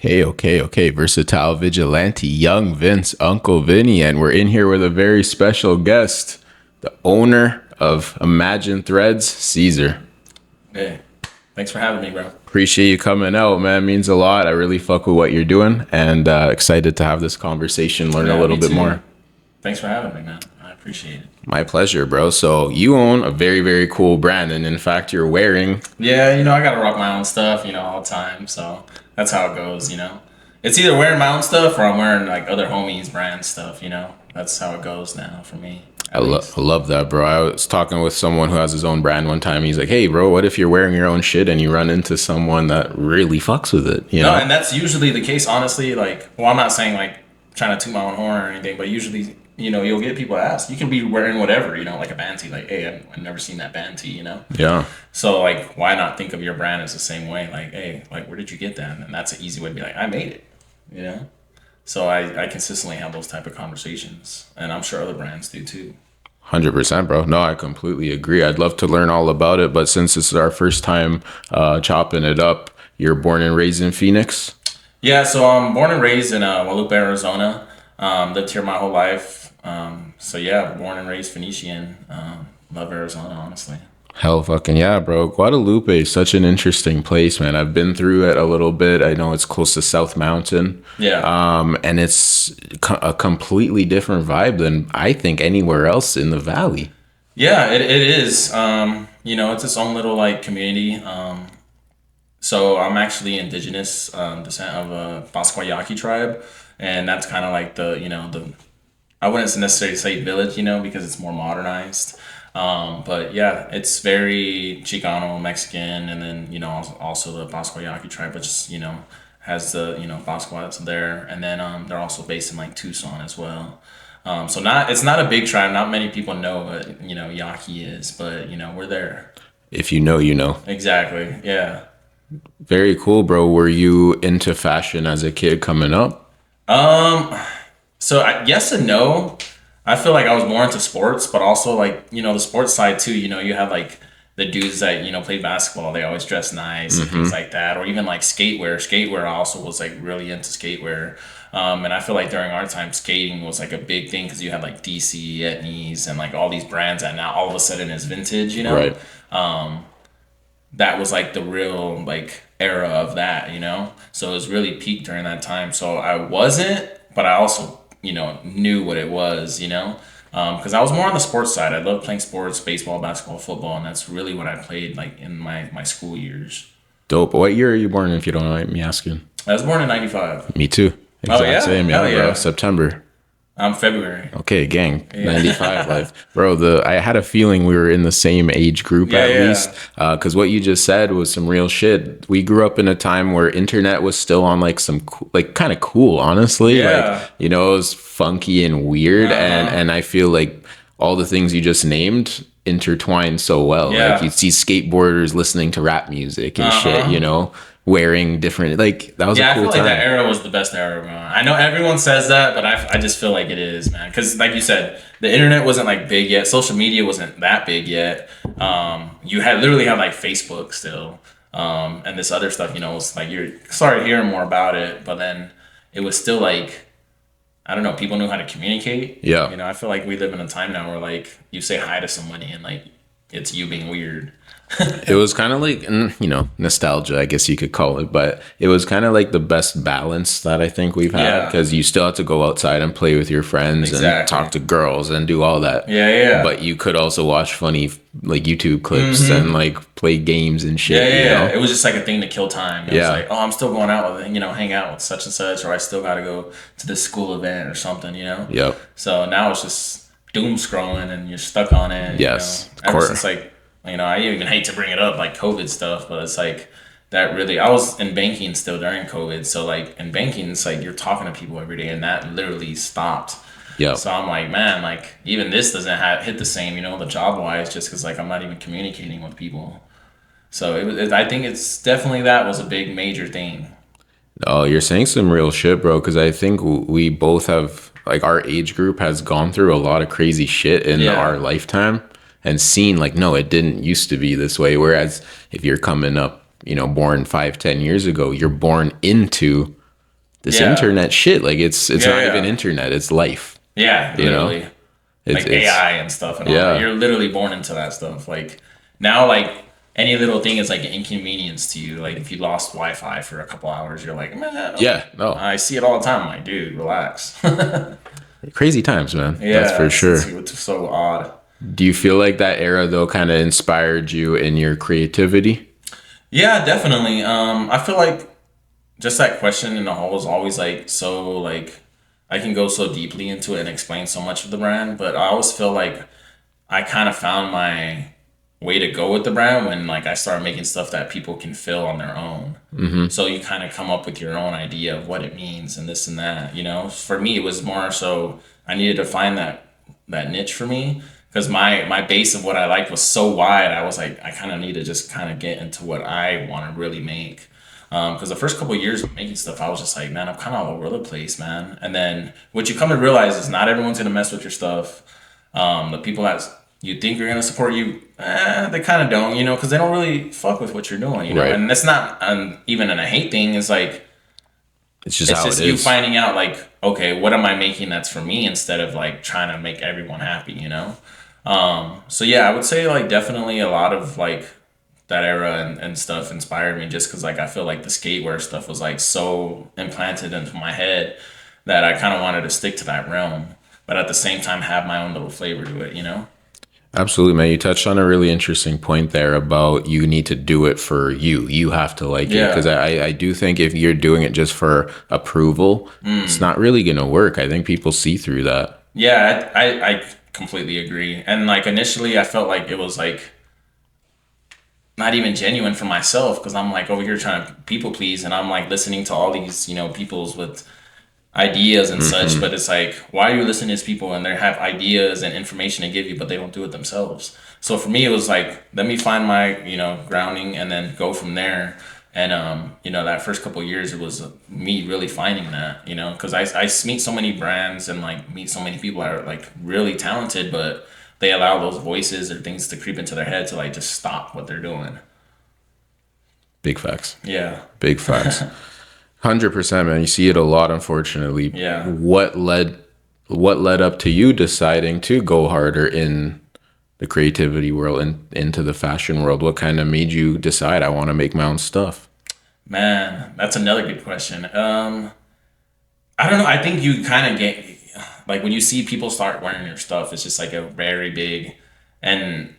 Okay. Versatile Vigilante, Young Vince, Uncle Vinny, and we're in here with a very special guest, the owner of Imagine Threads, Caesar. Hey, thanks for having me, bro. Appreciate you coming out, man. Means a lot. I really fuck with what you're doing, and excited to have this conversation, learn a little bit more. Thanks for having me, man. I appreciate it. My pleasure, bro. So you own a very, very cool brand, and in fact, you're wearing. Yeah, I gotta rock my own stuff, all the time. So that's how it goes, It's either wearing my own stuff or I'm wearing like other homies' brand stuff, That's how it goes now for me. I love that, bro. I was talking with someone who has his own brand one time. He's like, hey, bro, what if you're wearing your own shit and you run into someone that really fucks with it? No, and that's usually the case, honestly. I'm not saying like trying to toot my own horn or anything, but usually, you'll get people ask. You can be wearing whatever, like a band tee. Like, hey, I've never seen that band tee, Yeah. So, like, why not think of your brand as the same way? Like, hey, like, where did you get that? And that's an easy way to be like, I made it, So I consistently have those type of conversations. And I'm sure other brands do too. 100%, bro. No, I completely agree. I'd love to learn all about it, but since this is our first time chopping it up, you're born and raised in Phoenix? Yeah, so I'm born and raised in Guadalupe, Arizona. Lived here my whole life. So yeah, born and raised Phoenician. Love Arizona, honestly. Hell fucking yeah, bro. Guadalupe is such an interesting place, man. I've been through it a little bit. I know it's close to South Mountain. Yeah. And it's a completely different vibe than I think anywhere else in the valley. Yeah, it is. It's its own little like community. So I'm actually indigenous descent of a Pasquayaki tribe, and that's kind of like the I wouldn't necessarily say village, because it's more modernized. But yeah, it's very Chicano, Mexican, and then, also the Pasquayaki tribe, which is, has the, Pasquas there. And then they're also based in like Tucson as well. So it's not a big tribe. Not many people know what, Yaqui is, but, we're there. If you know, you know. Exactly. Yeah. Very cool, bro. Were you into fashion as a kid coming up? So yes and no. I feel like I was more into sports, but also like, the sports side too, you have like the dudes that, play basketball, they always dress nice and things like that. Or even like skatewear. Skatewear also was like really into skatewear. And I feel like during our time, skating was like a big thing because you had like DC, Etnies, and like all these brands that now all of a sudden is vintage, Right. That was like the real like era of that, So it was really peaked during that time. So I wasn't, but I also knew what it was, because I was more on the sports side. I loved playing sports, baseball, basketball, football, and that's really what I played like in my school years. Dope. What year are you born, if you don't mind me asking? I was born in 95. Me too. Yeah? Same, Hell bro. yeah. September. I'm February. Okay, gang. 95 life. Bro, I had a feeling we were in the same age group at least. Because what you just said was some real shit. We grew up in a time where internet was still on like some like kind of cool, honestly. Yeah. Like, it was funky and weird. And I feel like all the things you just named intertwine so well. Yeah. Like you'd see skateboarders listening to rap music and shit, wearing different, like that was a cool time. Yeah, I feel like that era was the best era, man. I know everyone says that, but I just feel like it is, man. Because like you said, the internet wasn't like big yet. Social media wasn't that big yet. You literally had like Facebook still, and this other stuff. Was like you're started hearing more about it, but then it was still like, I don't know, people knew how to communicate. Yeah. I feel like we live in a time now where like you say hi to somebody and like it's you being weird. It was kind of like, nostalgia, I guess you could call it, but it was kind of like the best balance that I think we've had, because you still had to go outside and play with your friends and talk to girls and do all that. Yeah. But you could also watch funny like YouTube clips and like play games and shit. Yeah. It was just like a thing to kill time. It was like, oh, I'm still going out with, hang out with such and such, or I still got to go to this school event or something, Yep. So now it's just doom scrolling and you're stuck on it. Yes. Ever since like, I even hate to bring it up, like COVID stuff, but it's like that really, I was in banking still during COVID. So like in banking, it's like you're talking to people every day and that literally stopped. Yeah. So I'm like, man, like even this doesn't hit the same, the job wise, just because like I'm not even communicating with people. So I think it's definitely that was a big major thing. Oh, you're saying some real shit, bro, because I think we both have, like our age group has gone through a lot of crazy shit in our lifetime. And seen like, no, it didn't used to be this way. Whereas if you're coming up, born 5-10 years ago, you're born into this Yeah. internet shit, like it's Yeah, not yeah. even internet, it's life. Yeah, You know? literally. It's Like AI and stuff and all that. yeah. You're literally born into that stuff. Like now, like any little thing is like an inconvenience to you. Like if you lost Wi-Fi for a couple hours, you're like, man, Yeah, no. I see it all the time. I'm like, dude, relax. Crazy times, man. That's Yeah, for sure. it's so odd. Do you feel like that era though kind of inspired you in your creativity? Yeah, definitely. I feel like just that question in the whole is always like so like I can go so deeply into it and explain so much of the brand, but I always feel like I kind of found my way to go with the brand when like I started making stuff that people can feel on their own. So you kind of come up with your own idea of what it means and this and that. You know, for me it was more so I needed to find that niche for me because my base of what I liked was so wide. I was like I kind of need to just kind of get into what I want to really make. Because the first couple of years of making stuff, I was just like, man, I'm kind of all over the place, man. And then what you come to realize is not everyone's gonna mess with your stuff. The people that you think are gonna support you, they kind of don't, you know, because they don't really fuck with what you're doing, you know. Right. And that's not even a hate thing. It's like It's just it's how just it you is. finding out like, okay, what am I making that's for me instead of like trying to make everyone happy, you know. So yeah, I would say like definitely a lot of like that era and stuff inspired me just because like I feel like the skateware stuff was like so implanted into my head that I kind of wanted to stick to that realm, but at the same time have my own little flavor to it, you know? Absolutely, man. You touched on a really interesting point there about you need to do it for you. You have to like it. Because Yeah. I do think if you're doing it just for approval, it's not really going to work. I think people see through that. Yeah, I completely agree. And like initially I felt like it was like not even genuine for myself because I'm like over here trying to people please and I'm like listening to all these, you know, people's with ideas and such, but it's like, why are you listening to these people and they have ideas and information to give you, but they don't do it themselves? So for me, it was like, let me find my, you know, grounding and then go from there. And, you know, that first couple of years, it was me really finding that, you know, because I meet so many brands and like meet so many people that are like really talented, but they allow those voices or things to creep into their head to like just stop what they're doing. Big facts. Yeah. Big facts. 100%, man. You see it a lot, unfortunately. Yeah. What led up to you deciding to go harder in the creativity world and into the fashion world? What kind of made you decide I want to make my own stuff? Man, that's another good question. I don't know. I think you kind of get like when you see people start wearing your stuff, it's just like a very big and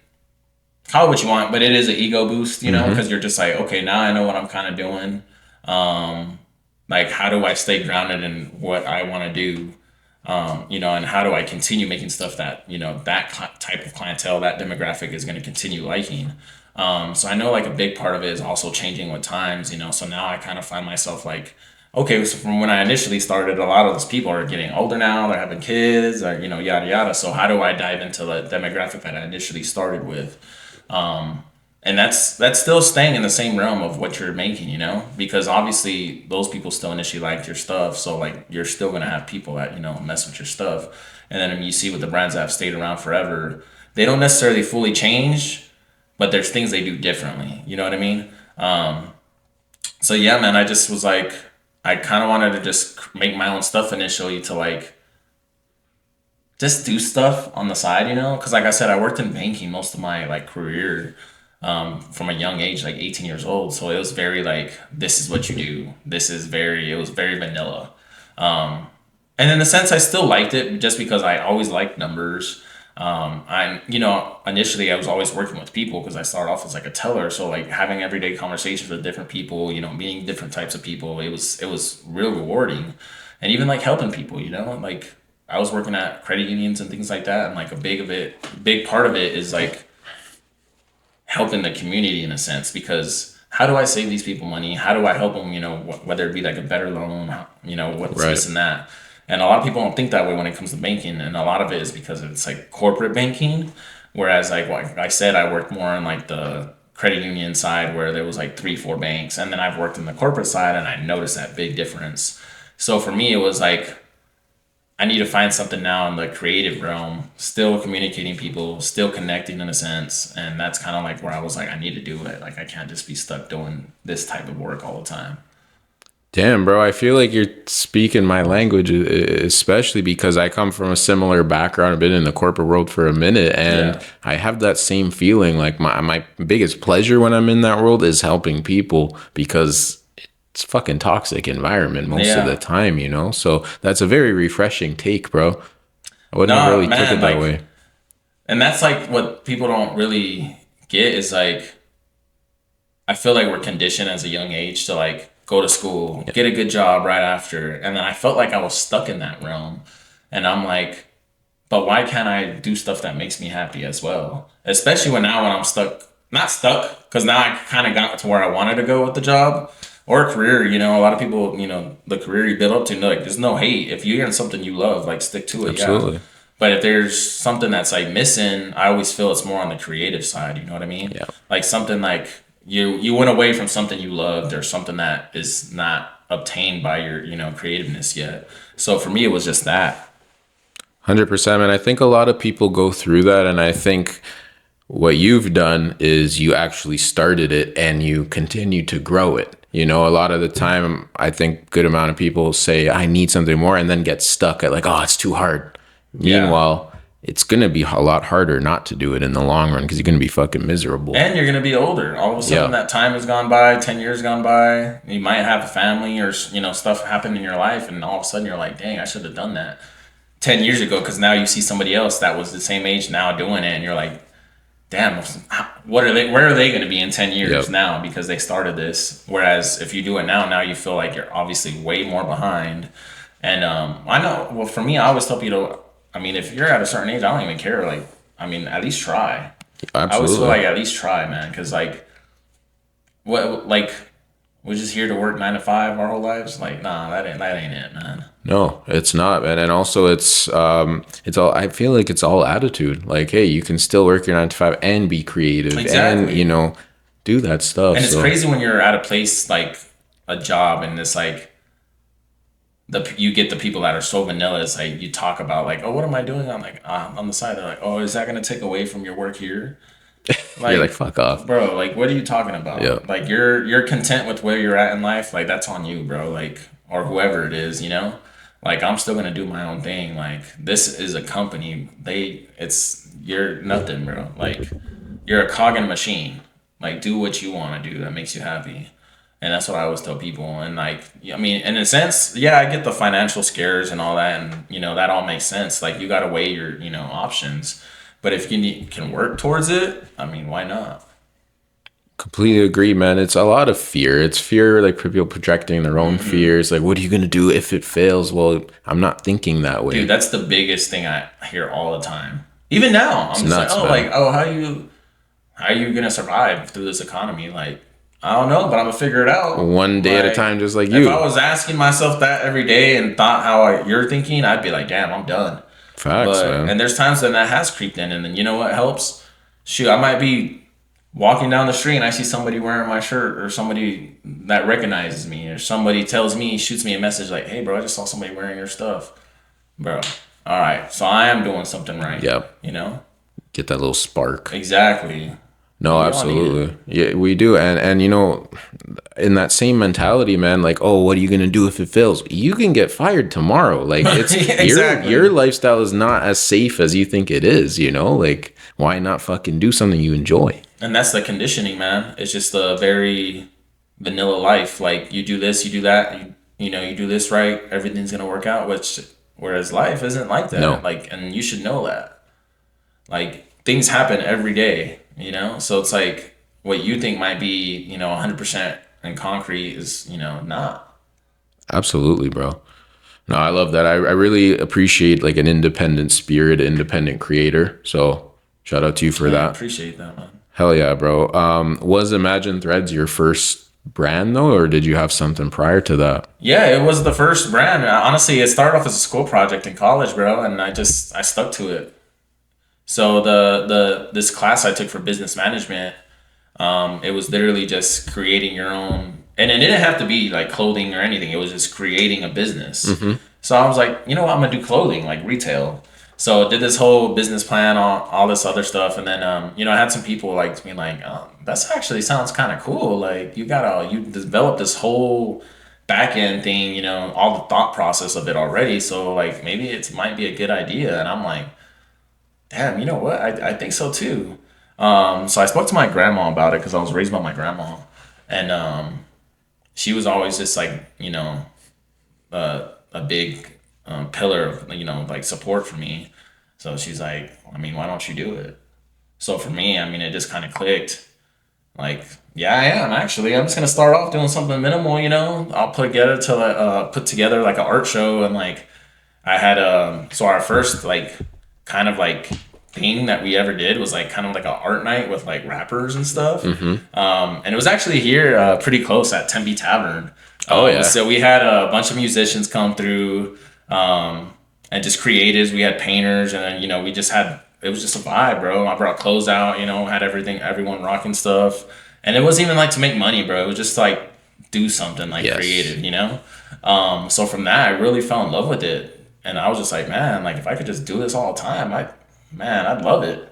call it what you want, but it is an ego boost, you know, because you're just like, okay, now I know what I'm kind of doing. Um, like, how do I stay grounded in what I want to do? You know, and how do I continue making stuff that, you know, that type of clientele, that demographic is going to continue liking. So I know like a big part of it is also changing with times, you know, so now I kind of find myself like, okay, so from when I initially started, a lot of those people are getting older now, they're having kids, or, you know, yada, yada. So how do I dive into the demographic that I initially started with? And that's still staying in the same realm of what you're making, you know, because obviously those people still initially liked your stuff, so like you're still gonna have people that, you know, mess with your stuff. And then when you see with the brands that have stayed around forever, they don't necessarily fully change, but there's things they do differently, you know what I mean? So yeah, man, I just was like, I kind of wanted to just make my own stuff initially to like just do stuff on the side, you know, because like I said, I worked in banking most of my like career, from a young age, like 18 years old. So it was very like, this is what you do. It was very vanilla. And in a sense, I still liked it just because I always liked numbers. You know, initially I was always working with people because I started off as like a teller. So like having everyday conversations with different people, you know, meeting different types of people, it was real rewarding. And even like helping people, you know, like I was working at credit unions and things like that. And like big part of it is like helping the community in a sense because how do I save these people money? How do I help them? You know, whether it be like a better loan, you know, what's Right. this and that. And a lot of people don't think that way when it comes to banking, and a lot of it is because it's like corporate banking. Whereas like I said, I worked more on like the credit union side where there was like three, four banks, and then I've worked in the corporate side, and I noticed that big difference. So for me, it was like I need to find something now in the creative realm, still communicating people, still connecting in a sense. And that's kind of like where I was like, I need to do it. Like, I can't just be stuck doing this type of work all the time. Damn, bro, I feel like you're speaking my language, especially because I come from a similar background. I've been in the corporate world for a minute, and Yeah. I have that same feeling. Like my biggest pleasure when I'm in that world is helping people because it's fucking toxic environment most of the Yeah. time, you know? So that's a very refreshing take, bro. I wouldn't have No, really took man, it that like, way. and that's like what people don't really get is like, I feel like we're conditioned as a young age to like go to school, Yeah, get a good job right after. And then I felt like I was stuck in that realm. And I'm like, but why can't I do stuff that makes me happy as well? Especially when I'm stuck, not stuck, because now I kind of got to where I wanted to go with the job or a career. You know, a lot of people, you know, the career you build up to, like, there's no hate. If you're in something you love, like, stick to it, yeah. absolutely. But if there's something that's like missing, I always feel it's more on the creative side. You know what I mean? Yeah. Like something like you went away from something you loved or something that is not obtained by your creativeness yet. So for me, it was just that. 100%. And I think a lot of people go through that. And I think what you've done is you actually started it and you continue to grow it. You know, a lot of the time, I think good amount of people say, I need something more, and then get stuck at like, oh, it's too hard. Yeah. Meanwhile, it's going to be a lot harder not to do it in the long run because you're going to be fucking miserable. And you're gonna be older. All of a sudden, Yeah, that time has gone by. 10 years gone by. You might have a family or stuff happen in your life, and all of a sudden you're like, "Dang, I should have done that 10 years ago." Because now you see somebody else that was the same age now doing it, and you're like, "Damn, what are they? Where are they gonna be in 10 years yep, now?" Because they started this. Whereas if you do it now you feel like you're obviously way more behind. And I know. Well, for me, I always tell people. I mean, if you're at a certain age, I don't even care. Like, I mean, at least try. I always feel absolutely. like at least try, man, because like what like we're just here to work 9 to 5 our whole lives. Like, nah, that ain't it, man. No, it's not, man. And also it's all, I feel like it's all attitude. Like, hey, you can still work your 9 to 5 and be creative and, Exactly. do that stuff. And it's So crazy when you're at a place like a job and it's like you get the people that are so vanilla. It's like you talk about like, oh, what am I doing on like on the side? They're like, oh, is that gonna take away from your work here? you're like, Like, fuck off. bro, like what are you talking Yeah, about? Like you're content with where you're at in life. Like that's on you, bro. Like or whoever it is, you know. Like I'm still gonna do my own thing. Like this is a company. You're nothing, bro. Like you're a cog in a machine. Like do what you want to do that makes you happy. And that's what I always tell people. And like, I mean, in a sense, yeah, I get the financial scares and all that, and that all makes sense. Like, you got to weigh your, options. But if can work towards it, I mean, why not? completely agree, man. It's a lot of fear. It's fear, like people projecting their own Hmm. fears. Like, what are you going to do if it fails? Well, I'm not thinking that Dude, way. that's the biggest thing I hear all the time. Even now, It's I'm just like, nuts, oh, man. how are you gonna survive through this economy? Like, I don't know, but I'm gonna figure it out. One day at a Like, time, just like if I you. was asking myself that every day and thought you're thinking, I'd be like, damn, I'm done. Facts, But man. and there's times that has creeped in, and then you know what helps? Shoot, I might be walking down the street and I see somebody wearing my shirt, or somebody that recognizes me, or somebody tells me, shoots me a message like, "Hey, bro, I just saw somebody wearing your stuff, bro." All right, so I am doing something right, Yep. you know? Get that little spark. Exactly, No, and we all need it. absolutely. Yeah, we do. And in that same mentality, man, like, oh, what are you gonna do if it fails? You can get fired tomorrow. Like it's Yeah, your exactly. lifestyle is not as safe as you think it is, you know? Like, why not fucking do something you enjoy? And that's the conditioning, man. It's just a very vanilla life. Like you do this, you do that, you do this right, everything's gonna work out. Whereas life isn't like that. No, Like, and you should know that. Like things happen every day, So it's like what you think might be, 100% in concrete is, not. absolutely, bro. No, I love that. I really appreciate like an independent spirit, independent creator. So shout out to you for Yeah, I that. appreciate that, man. Hell yeah, bro. Was Imagine Threads your first brand though, or did you have something prior to that? Yeah, it was the first brand. Honestly, it started off as a school project in college, bro, and I stuck to it. So this class I took for business management, it was literally just creating your own, and it didn't have to be like clothing or anything. It was just creating a business. Hmm. So I was like, you know what, I'm gonna do clothing, like retail. So I did this whole business plan, all this other stuff, and then I had some people like being like, that's actually sounds kind of cool. Like you developed this whole back end thing, you know, all the thought process of it already. So like maybe it might be a good idea. And I'm like, damn, you know what? I think so too. So I spoke to my grandma about it because I was raised by my grandma, and she was always just like, you know, a big pillar of, you know, like support for me. So she's like, I mean, why don't you do it? So for me, I mean, it just kind of clicked. Like, yeah, I am actually. I'm just gonna start off doing something minimal, you know. I'll put together like an art show, and like I had so our first like kind of like thing that we ever did was like kind of like an art night with like rappers and stuff. And it was actually here pretty close at Tempe Tavern. Oh yeah. So we had a bunch of musicians come through, and just creatives. We had painters, and then, you know, it was just a vibe, bro. I brought clothes out, you know, had everyone rocking stuff. And it wasn't even like to make money, bro. It was just like do something like creative, you know? So from that, I really fell in love with it. And I was just like, man, like if I could just do this all the time, I'd love it.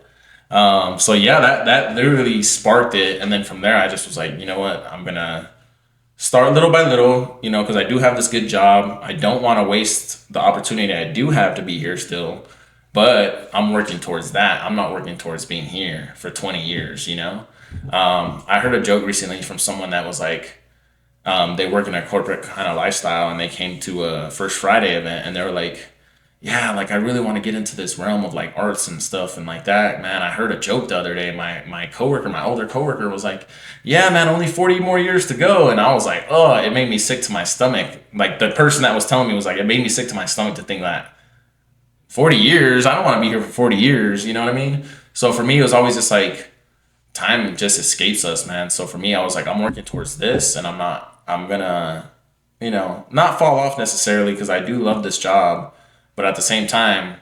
So yeah, that literally sparked it. And then from there, I just was like, you know what? I'm going to start little by little, you know, because I do have this good job. I don't want to waste the opportunity I do have to be here still. But I'm working towards that. I'm not working towards being here for 20 years, you know? I heard a joke recently from someone that was like, they work in a corporate kind of lifestyle, and they came to a First Friday event, and they were like, yeah, like I really want to get into this realm of like arts and stuff and like that. Man, I heard a joke the other day. My older coworker was like, yeah, man, only 40 more years to go. And I was like, oh, it made me sick to my stomach. Like the person that was telling me was like, it made me sick to my stomach to think that 40 years, I don't want to be here for 40 years, you know what I mean? So for me, it was always just like, time just escapes us, man. So for me, I was like, I'm working towards this, and I'm gonna, you know, not fall off necessarily, because I do love this job, but at the same time,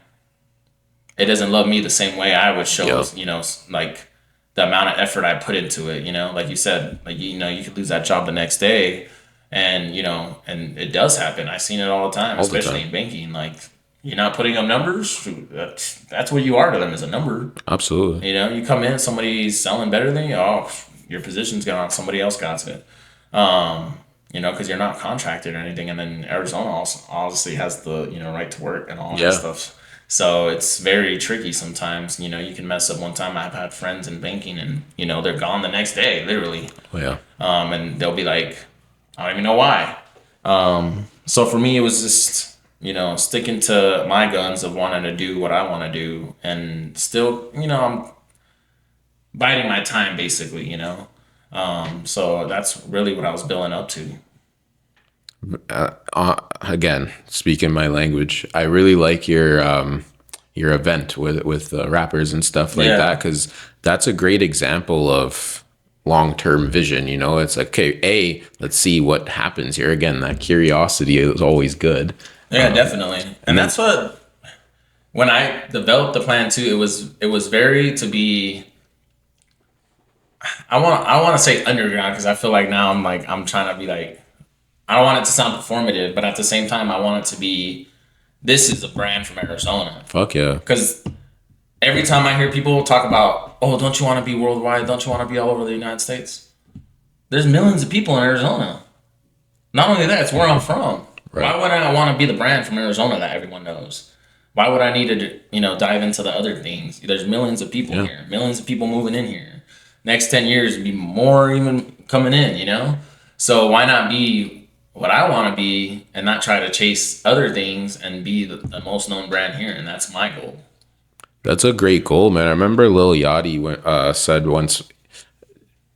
it doesn't love me the same way I would show, you know, like the amount of effort I put into it, you know, like you said, like, you know, you could lose that job the next day, and, you know, and it does happen. I've seen it all the time, especially in banking. Like, you're not putting up numbers. That's what you are to them, is a number. Absolutely. You know, you come in, somebody's selling better than you. Oh, your position's gone. Somebody else got it. You know, because you're not contracted or anything. And then Arizona also obviously has the, you know, right to work and all that stuff. So it's very tricky sometimes. You know, you can mess up one time. I've had friends in banking, and, you know, they're gone the next day, literally. Oh, yeah. And they'll be like, I don't even know why. So for me, it was just, you know, sticking to my guns of wanting to do what I want to do, and still, you know, I'm biding my time, basically, you know. So that's really what I was building up to. Again, speaking my language, I really like your event with rappers and stuff like that, because that's a great example of long-term vision. You know, it's like, okay, let's see what happens here. Again, that curiosity is always good. Yeah, definitely. And that's what, when I developed the plan too, it was very to be, I want to say underground, because I feel like now I'm trying to be like, I don't want it to sound performative, but at the same time, I want it to be, this is a brand from Arizona. Fuck yeah. Because every time I hear people talk about, oh, don't you want to be worldwide? Don't you want to be all over the United States? There's millions of people in Arizona. Not only that, it's where I'm from. Right. Why would I want to be the brand from Arizona that everyone knows? Why would I need to, you know, dive into the other things? There's millions of people here, millions of people moving in here. Next 10 years, be more even coming in, you know? So why not be what I want to be, and not try to chase other things, and be the most known brand here? And that's my goal. That's a great goal, man. I remember Lil Yachty said once,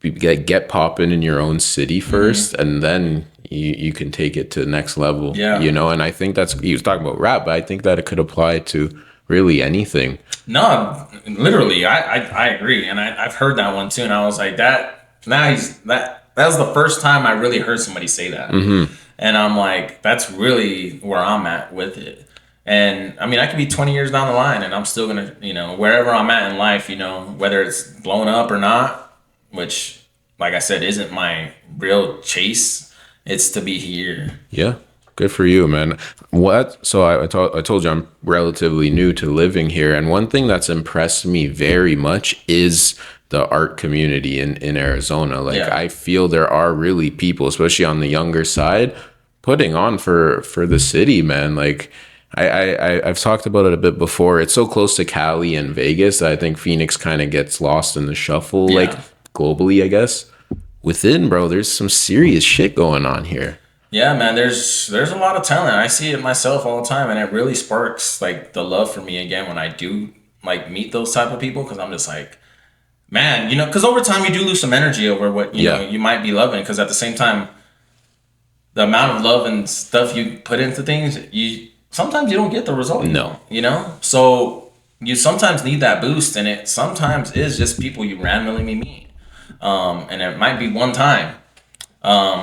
get popping in your own city first, and then you can take it to the next level. Yeah. You know, and I think he was talking about rap, but I think that it could apply to really anything. No, literally, I agree. And I've heard that one too. And I was like, that was the first time I really heard somebody say that. And I'm like, that's really where I'm at with it. And I mean, I could be 20 years down the line, and I'm still going to, you know, wherever I'm at in life, you know, whether it's blown up or not, which, like I said, isn't my real chase. It's to be here. Yeah. Good for you, man. So I told you I'm relatively new to living here. And one thing that's impressed me very much is the art community in Arizona. Like, I feel there are really people, especially on the younger side, putting on for the city, man. Like I've talked about it a bit before. It's so close to Cali and Vegas that I think Phoenix kind of gets lost in the shuffle, like Yeah. globally, I guess. Within, bro, there's some serious shit going on here. Yeah, man, there's a lot of talent. I see it myself all the time, and it really sparks like the love for me again when I do like meet those type of people, because I'm just like, man, because over time you do lose some energy over what Yeah. you might be loving, because at the same time, the amount of love and stuff you put into things, you sometimes you don't get the result. No. So you sometimes need that boost, and it sometimes is just people you randomly meet, and it might be one time.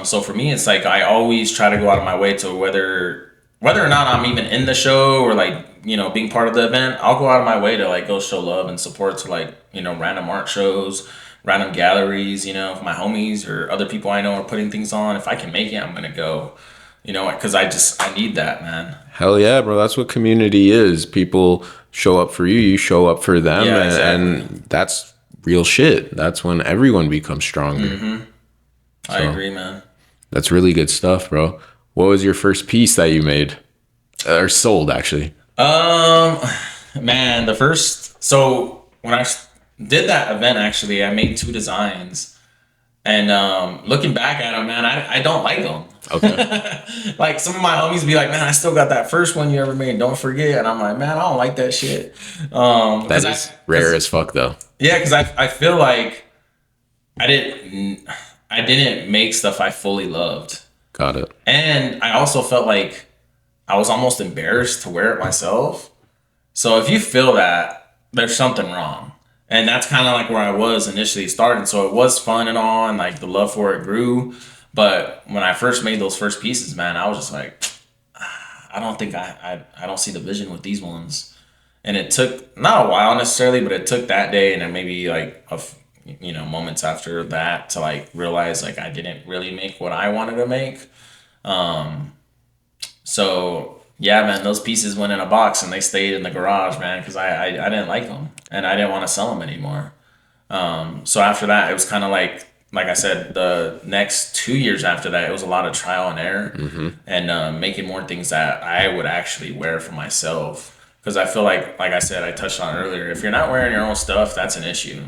So for me, it's like I always try to go out of my way to whether or not I'm even in the show or like being part of the event, I'll go out of my way to like go show love and support to like random art shows, random galleries. If my homies or other people I know are putting things on, if I can make it, I'm gonna go. Because I need that, man. Hell yeah, bro. That's what community is. People show up for you, you show up for them, Yeah, and that's real shit. That's when everyone becomes stronger. I agree, man. That's really good stuff, bro. What was your first piece that you made or sold, actually? Um, Man, the first so when did that event, actually, I made two designs, and looking back at them, man, I don't like them. Okay, Like some of my homies be like, man, I still got that first one you ever made. Don't forget. And I'm like, man, I don't like that shit. that is rare as fuck, though. Yeah, because I feel like I didn't I didn't make stuff I fully loved, Got it. and I also felt like I was almost embarrassed to wear it myself. So if you feel that, there's something wrong. And that's kind of like where I was initially starting. So it was fun and all, and like the love for it grew. But when I first made those first pieces, man, I was just like, I don't think I don't see the vision with these ones. And it took not a while necessarily, but it took that day and then maybe like moments after that to like realize like I didn't really make what I wanted to make. So yeah, man, those pieces went in a box and they stayed in the garage, man, because I didn't like them and I didn't want to sell them anymore. So after that, it was kind of like I said, the next 2 years after that, it was a lot of trial and error, and making more things that I would actually wear for myself. Because I feel like I said, I touched on earlier, if you're not wearing your own stuff, that's an issue.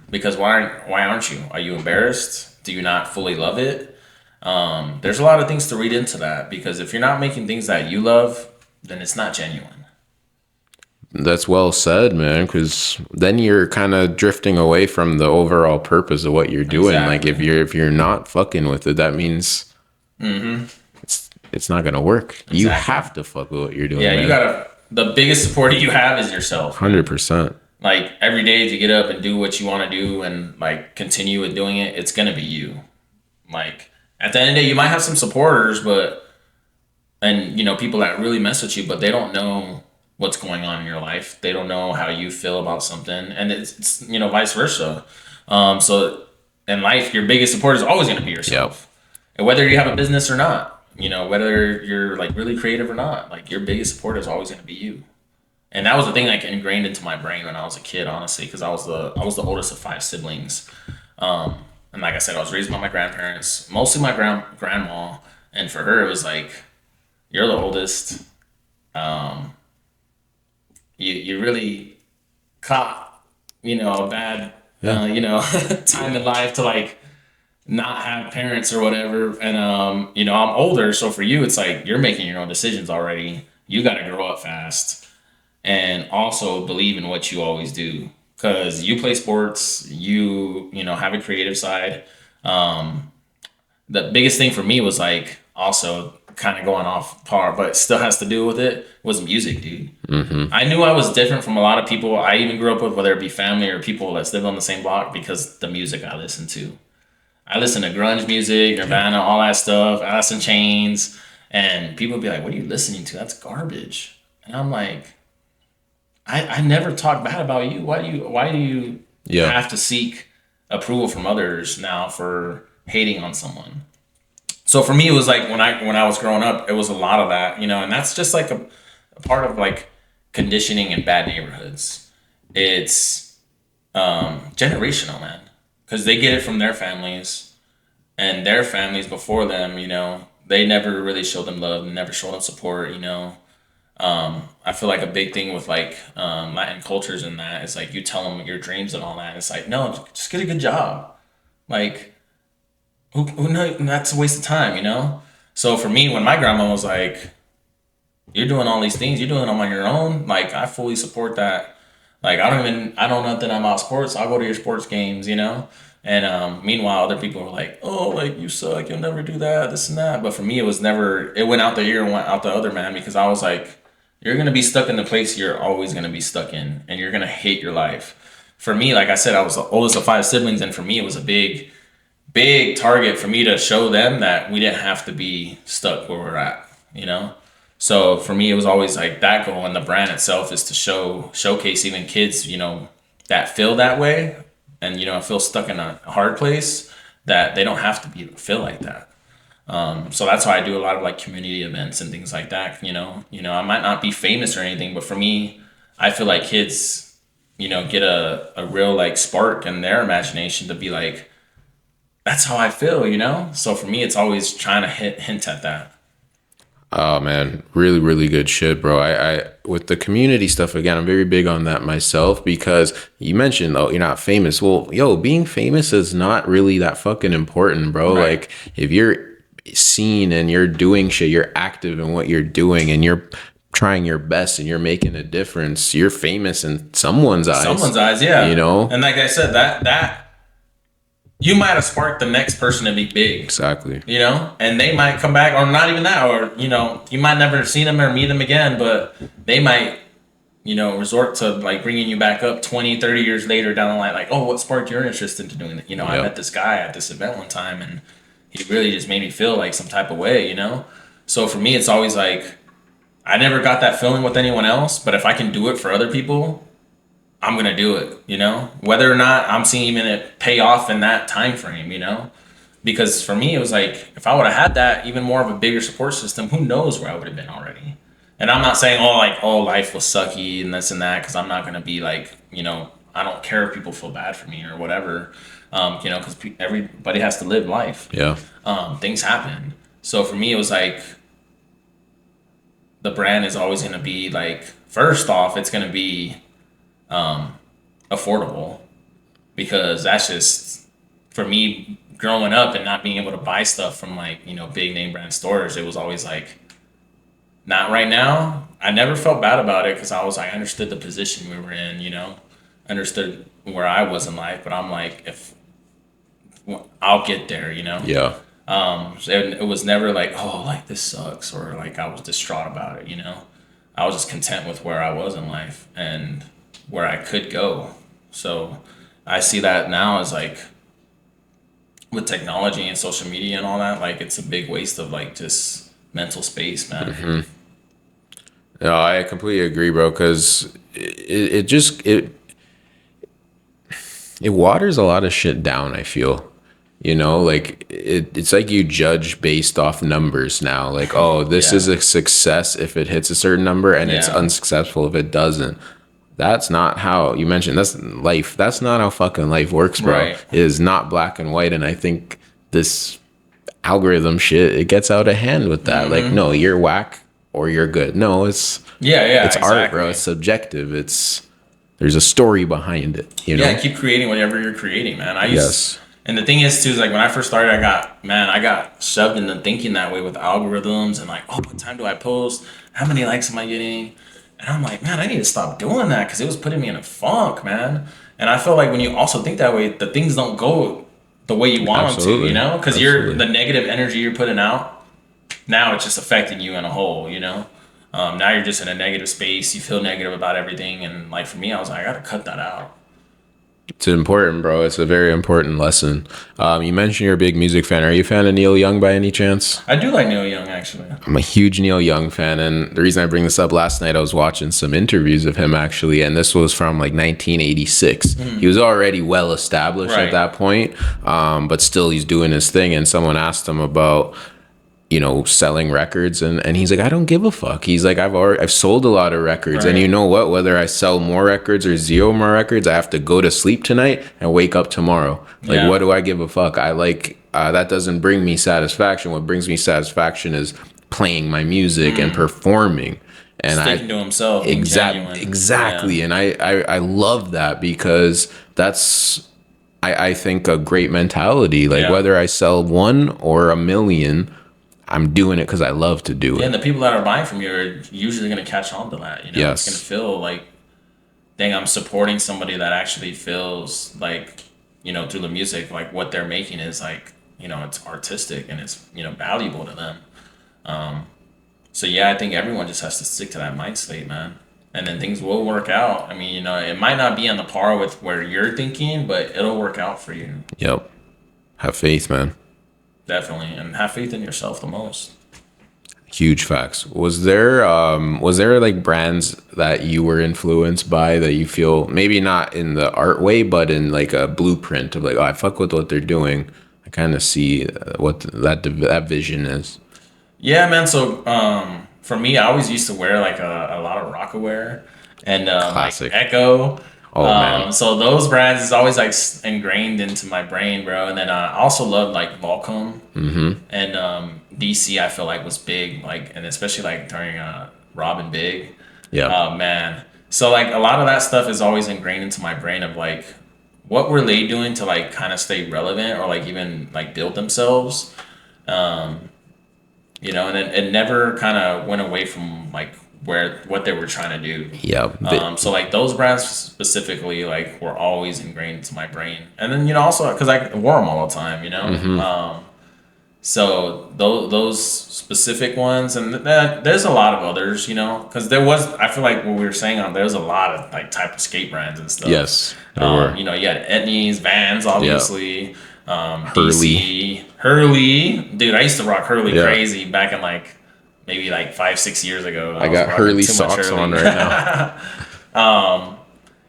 Because why aren't you? Are you embarrassed? Do you not fully love it? There's a lot of things to read into that, because if you're not making things that you love, then it's not genuine. That's well said, man, because then you're kind of drifting away from the overall purpose of what you're doing. Like Exactly. if you're not fucking with it, that means it's not gonna work. You Exactly. have to fuck with what you're doing. Yeah, man. you gotta. The biggest support you have is yourself. 100%. Like every day to get up and do what you want to do and like continue with doing it, it's gonna be you. Like at the end of the day, you might have some supporters, and people that really mess with you, but they don't know what's going on in your life. They don't know how you feel about something, and it's vice versa. So in life, your biggest support is always gonna be yourself, and whether you have a business or not. Whether you're like really creative or not, like your biggest support is always going to be you. And that was the thing like ingrained into my brain when I was a kid, honestly, because I was the oldest of five siblings. And like I said, I was raised by my grandparents, mostly my grandma, and for her it was like, you're the oldest. You really caught a bad time in life to like not have parents or whatever, and I'm older, so for you it's like you're making your own decisions already. You got to grow up fast and also believe in what you always do, because you play sports, you have a creative side. The biggest thing for me was like also kind of going off par, but still has to do with it, was music, dude. I knew I was different from a lot of people I even grew up with, whether it be family or people that lived on the same block, because the music I listened to. I listen to grunge music, Nirvana, all that stuff, Alice in Chains, and people be like, "What are you listening to? That's garbage." And I'm like, I never talk bad about you. Why do you have to seek approval from others now for hating on someone? So for me, it was like when I was growing up, it was a lot of that, and that's just like a part of like conditioning in bad neighborhoods. It's generational, man. Because they get it from their families, and their families before them, they never really showed them love and never showed them support, you know. I feel like a big thing with like Latin cultures and that is like you tell them your dreams and all that. It's like, no, just get a good job. Like, who no, that's a waste of time, you know? So for me, when my grandma was like, you're doing all these things, you're doing them on your own, like, I fully support that. Like, I don't know nothing about sports. I'll go to your sports games, you know? And meanwhile, other people were like, oh, like, you suck, you'll never do that, this and that. But for me, it was never, it went out the ear and went out the other, man, because I was like, you're going to be stuck in the place you're always going to be stuck in, and you're going to hate your life. For me, like I said, I was the oldest of 5 siblings, and for me, it was a big target for me to show them that we didn't have to be stuck where we're at, you know? So for me, it was always like that goal, and the brand itself is to showcase even kids, you know, that feel that way and, you know, feel stuck in a hard place, that they don't have to feel like that. So that's why I do a lot of like community events and things like that. You know, I might not be famous or anything, but for me, I feel like kids, you know, get a real like spark in their imagination to be like, that's how I feel, you know? So for me, it's always trying to hint at that. Oh man, really, really good shit, bro. I with the community stuff again, I'm very big on that myself, because you mentioned, oh, you're not famous. Well, yo, being famous is not really that fucking important, bro. Right. Like, if you're seen and you're doing shit, you're active in what you're doing, and you're trying your best and you're making a difference, you're famous in someone's eyes. Someone's eyes, yeah. You know? And like I said, that you might have sparked the next person to be big. Exactly. You know, and they might come back, or not even that, or, you know, you might never see them or meet them again, but they might, you know, resort to like bringing you back up 20, 30 years later down the line, like, oh, what sparked your interest into doing that? You know, I met this guy at this event one time, and he really just made me feel like some type of way, you know? So for me, it's always like, I never got that feeling with anyone else, but if I can do it for other people, I'm going to do it, you know, whether or not I'm seeing it pay off in that time frame, you know, because for me, it was like, if I would have had that even more of a bigger support system, who knows where I would have been already. And I'm not saying, life was sucky and this and that, because I'm not going to be like, you know, I don't care if people feel bad for me or whatever, you know, because everybody has to live life. Yeah. Things happen. So for me, it was like, the brand is always going to be like, first off, it's going to be affordable, because that's just, for me, growing up and not being able to buy stuff from like, you know, big name brand stores, it was always like, not right now. I never felt bad about it, because I was like, I understood the position we were in, you know, understood where I was in life, but I'm like, if I'll get there, you know. Yeah. It was never like, oh, like this sucks, or like I was distraught about it, you know. I was just content with where I was in life and where I could go. So I see that now as like, with technology and social media and all that, like, it's a big waste of like just mental space, man. Mm-hmm. No, I completely agree, bro, because it waters a lot of shit down, I feel. You know, like it's like you judge based off numbers now. Like, oh, this is a success if it hits a certain number, and it's unsuccessful if it doesn't. That's not how, you mentioned, that's life. That's not how fucking life works, bro. Right. It is not black and white. And I think this algorithm shit, it gets out of hand with that. Like, no, you're whack or you're good. No, it's it's art, bro. It's subjective. There's a story behind it, you know? Yeah, keep creating whatever you're creating, man. And the thing is too, is like, when I first started, I got shoved into thinking that way with algorithms and like, oh, what time do I post? How many likes am I getting? And I'm like, man, I need to stop doing that, because it was putting me in a funk, man. And I feel like when you also think that way, the things don't go the way you want them to, you know? Because the negative energy you're putting out, now it's just affecting you in a whole, you know? Now you're just in a negative space. You feel negative about everything. And like, for me, I was like, I got to cut that out. It's important, bro. It's a very important lesson. You mentioned you're a big music fan. Are you a fan of Neil Young by any chance? I do like Neil Young, actually. I'm a huge Neil Young fan, and the reason I bring this up, last night I was watching some interviews of him, actually, and this was from like 1986. He was already well established at that point, but still he's doing his thing, and someone asked him about, selling records, and he's like, I don't give a fuck. He's like, I've sold a lot of records, and you know what, whether I sell more records or zero more records, I have to go to sleep tonight and wake up tomorrow. Like, what do I give a fuck? I like that doesn't bring me satisfaction. What brings me satisfaction is playing my music and performing. And sticking to himself. Exactly. And I love that, because that's I think a great mentality. Like, whether I sell 1 or 1 million, I'm doing it because I love to do it. And the people that are buying from you are usually going to catch on to that. It's going to feel like, dang, I'm supporting somebody that actually feels like, through the music, like what they're making is like, it's artistic and it's, valuable to them. So yeah, I think everyone just has to stick to that mind state, man. And then things will work out. I mean, it might not be on the par with where you're thinking, but it'll work out for you. Yep. Have faith, man. Definitely. And have faith in yourself the most. Huge facts. Was there like brands that you were influenced by that you feel, maybe not in the art way, but in like a blueprint of like, oh, I fuck with what they're doing. I kind of see what that vision is. Yeah, man. So for me, I always used to wear like a lot of Rockaware and like Echo. Oh man. So those brands is always like ingrained into my brain, bro. And then I also loved like Volcom and DC. I feel like was big, like, and especially like during Robin Big. Yeah. Oh man. So like a lot of that stuff is always ingrained into my brain of like, what were they doing to like kind of stay relevant or like even like build themselves. And it never kind of went away from like what they were trying to do. Yeah. So like those brands specifically like were always ingrained into my brain, and then also because I wore them all the time. So those specific ones, and there's a lot of others, because I feel like what we were saying there was a lot of like type of skate brands and stuff. Yes. There were. You had Etnies, Vans, obviously. Hurley, dude, I used to rock Hurley crazy back in like maybe like 5-6 years ago. I got Hurley socks on right now.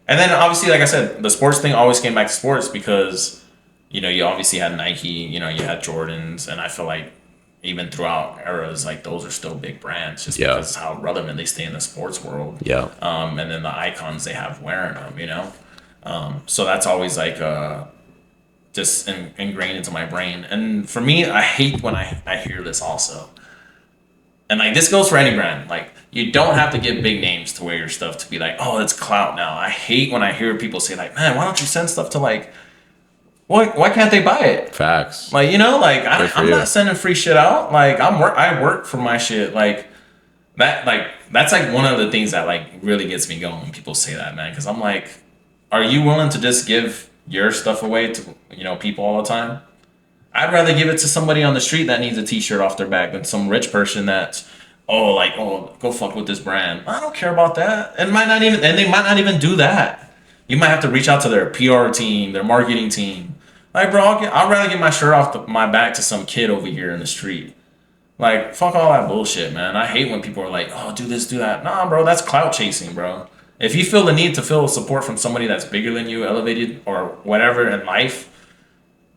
And then obviously, like I said, the sports thing always came back to sports because you obviously had Nike, you had Jordans, and I feel like even throughout eras, like those are still big brands just because of how relevant they stay in the sports world. Yeah. And then the icons they have wearing them, so that's always like just ingrained into my brain. And for me, I hate when I hear this also. And like this goes for any brand. Like you don't have to get big names to wear your stuff to be like, oh, it's clout now. I hate when I hear people say like, man, why don't you send stuff to like, why can't they buy it? Facts. Like, like I'm not sending free shit out. Like I work for my shit. Like that, like that's like one of the things that like really gets me going when people say that, man. Cause I'm like, are you willing to just give your stuff away to people all the time? I'd rather give it to somebody on the street that needs a t-shirt off their back than some rich person that's go fuck with this brand. I don't care about that. And they might not even do that. You might have to reach out to their PR team, their marketing team. Like, bro, I'd rather get my shirt off my back to some kid over here in the street. Like, fuck all that bullshit, man. I hate when people are like, oh, do this, do that. Nah, bro, that's clout chasing, bro. If you feel the need to feel support from somebody that's bigger than you, elevated or whatever in life,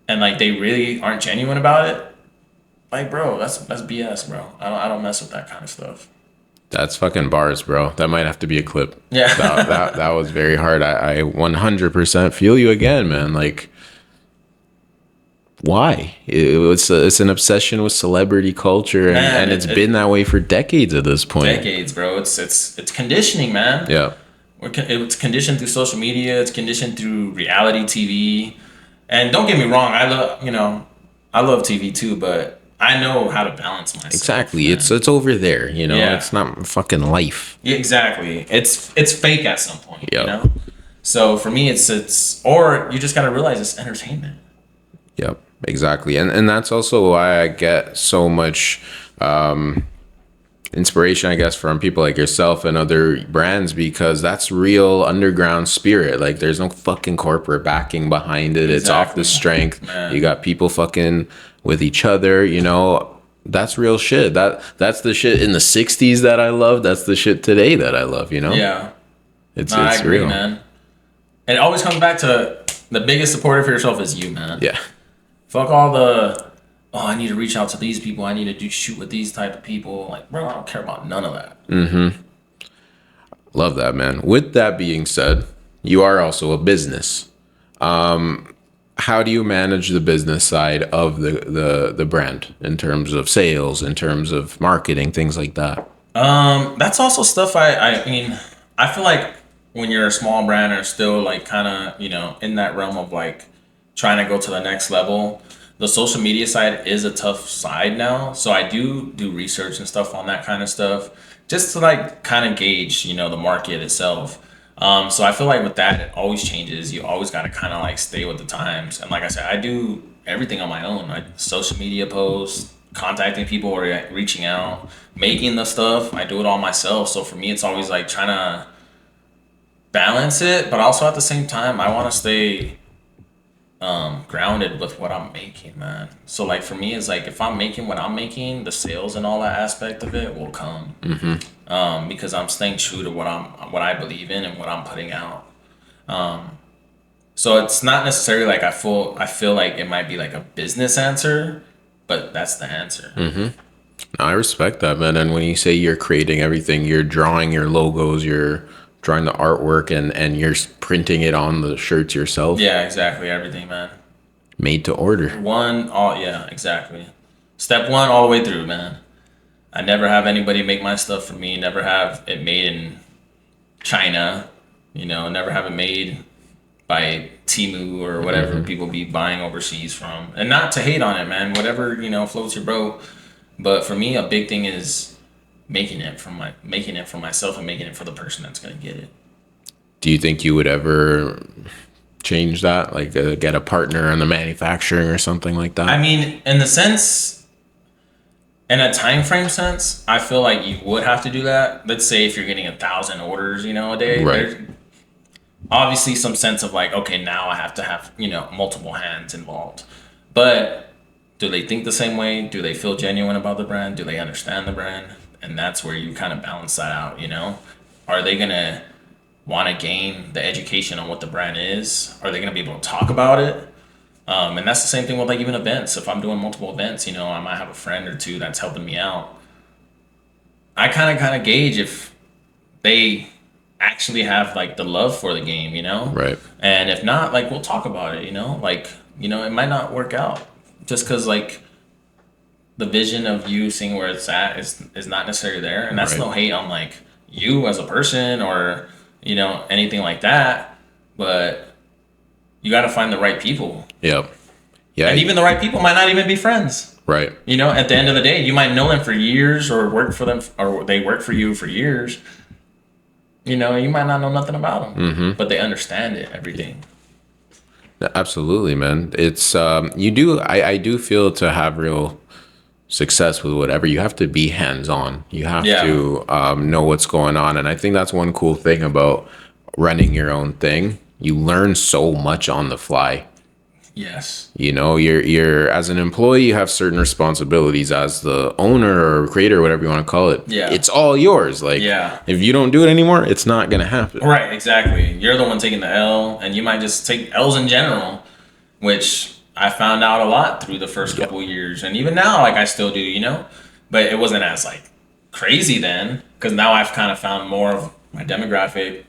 and like they really aren't genuine about it, like, bro, that's BS, bro. I don't mess with that kind of stuff. That's fucking bars, bro. That might have to be a clip. Yeah. that was very hard. I 100% feel you again, man. Like, why? It's an obsession with celebrity culture, and it's been that way for decades at this point. Decades, bro. It's conditioning, man. Yeah. It's conditioned through social media. It's conditioned through reality TV. And don't get me wrong, I love TV too, but I know how to balance myself. Exactly. Man. It's over there, It's not fucking life. Yeah, exactly. It's fake at some point, So for me it's or you just got to realize it's entertainment. Yep. Exactly. And that's also why I get so much inspiration, I guess, from people like yourself and other brands, because that's real underground spirit. Like there's no fucking corporate backing behind it. Exactly. It's off the strength. Man. You got people fucking with each other, that's real shit. That's the shit in the 60s that I love. That's the shit today that I love, Yeah. It's agree, real, man. And it always comes back to the biggest supporter for yourself is you, man. Yeah. Fuck all the oh, I need to reach out to these people. I need to do shoot with these type of people. Like, bro, I don't care about none of that. Love that, man. With that being said, you are also a business. How do you manage the business side of the brand in terms of sales, in terms of marketing, things like that? That's also stuff I mean, I feel like when you're a small brand or still like kind of, in that realm of like trying to go to the next level, the social media side is a tough side now. So I do research and stuff on that kind of stuff just to like kind of gauge, the market itself. So I feel like with that, it always changes. You always got to kind of like stay with the times. And like I said, I do everything on my own. Social media posts, contacting people or reaching out, making the stuff. I do it all myself. So for me, it's always like trying to balance it, but also at the same time, I want to stay grounded with what I'm making, man. So like for me, it's like if I'm making what I'm making, the sales and all that aspect of it will come. Because I'm staying true to what I believe in and what I'm putting out. So it's not necessarily like I feel like it might be like a business answer, but that's the answer. I respect that, man. And when you say you're creating everything, you're drawing your logos, you're drawing the artwork, and you're printing it on the shirts yourself. Yeah, exactly. Everything, man. Made to order. Yeah, exactly. Step one all the way through, man. I never have anybody make my stuff for me. Never have it made in China. Never have it made by Timu or whatever people be buying overseas from. And not to hate on it, man. Whatever, floats your boat. But for me, a big thing is making it for myself and making it for the person that's gonna get it. Do you think you would ever change that, like get a partner in the manufacturing or something like that? I mean, in a time frame sense, I feel like you would have to do that. Let's say if you're getting 1,000 orders, a day, Right. there's obviously some sense of like, okay, now I have to have, multiple hands involved. But do they think the same way? Do they feel genuine about the brand? Do they understand the brand? And that's where you kind of balance that out, Are they going to want to gain the education on what the brand is? Are they going to be able to talk about it? And that's the same thing with like even events. If I'm doing multiple events, I might have a friend or two that's helping me out. I kind of gauge if they actually have like the love for the game, Right. And if not, like we'll talk about it, like, it might not work out just because like the vision of you seeing where it's at is not necessarily there. And that's Right. no hate on like you as a person or, anything like that. But you got to find the right people. Yep. Yeah. And even the right people might not even be friends. Right. At the end of the day, you might know them for years or work for them or they work for you for years. You might not know nothing about them, but they understand it, everything. Absolutely, man. It's I do feel to have real success with whatever, you have to be hands-on. You have to know what's going on. And I think that's one cool thing about running your own thing. You learn so much on the fly. Yes. You're as an employee, you have certain responsibilities. As the owner or creator, whatever you want to call it, it's all yours. Like, if you don't do it anymore, it's not gonna happen. Right, exactly. You're the one taking the L, and you might just take L's in general, which I found out a lot through the first couple of years, and even now, like I still do, but it wasn't as like crazy then, because now I've kind of found more of my demographic.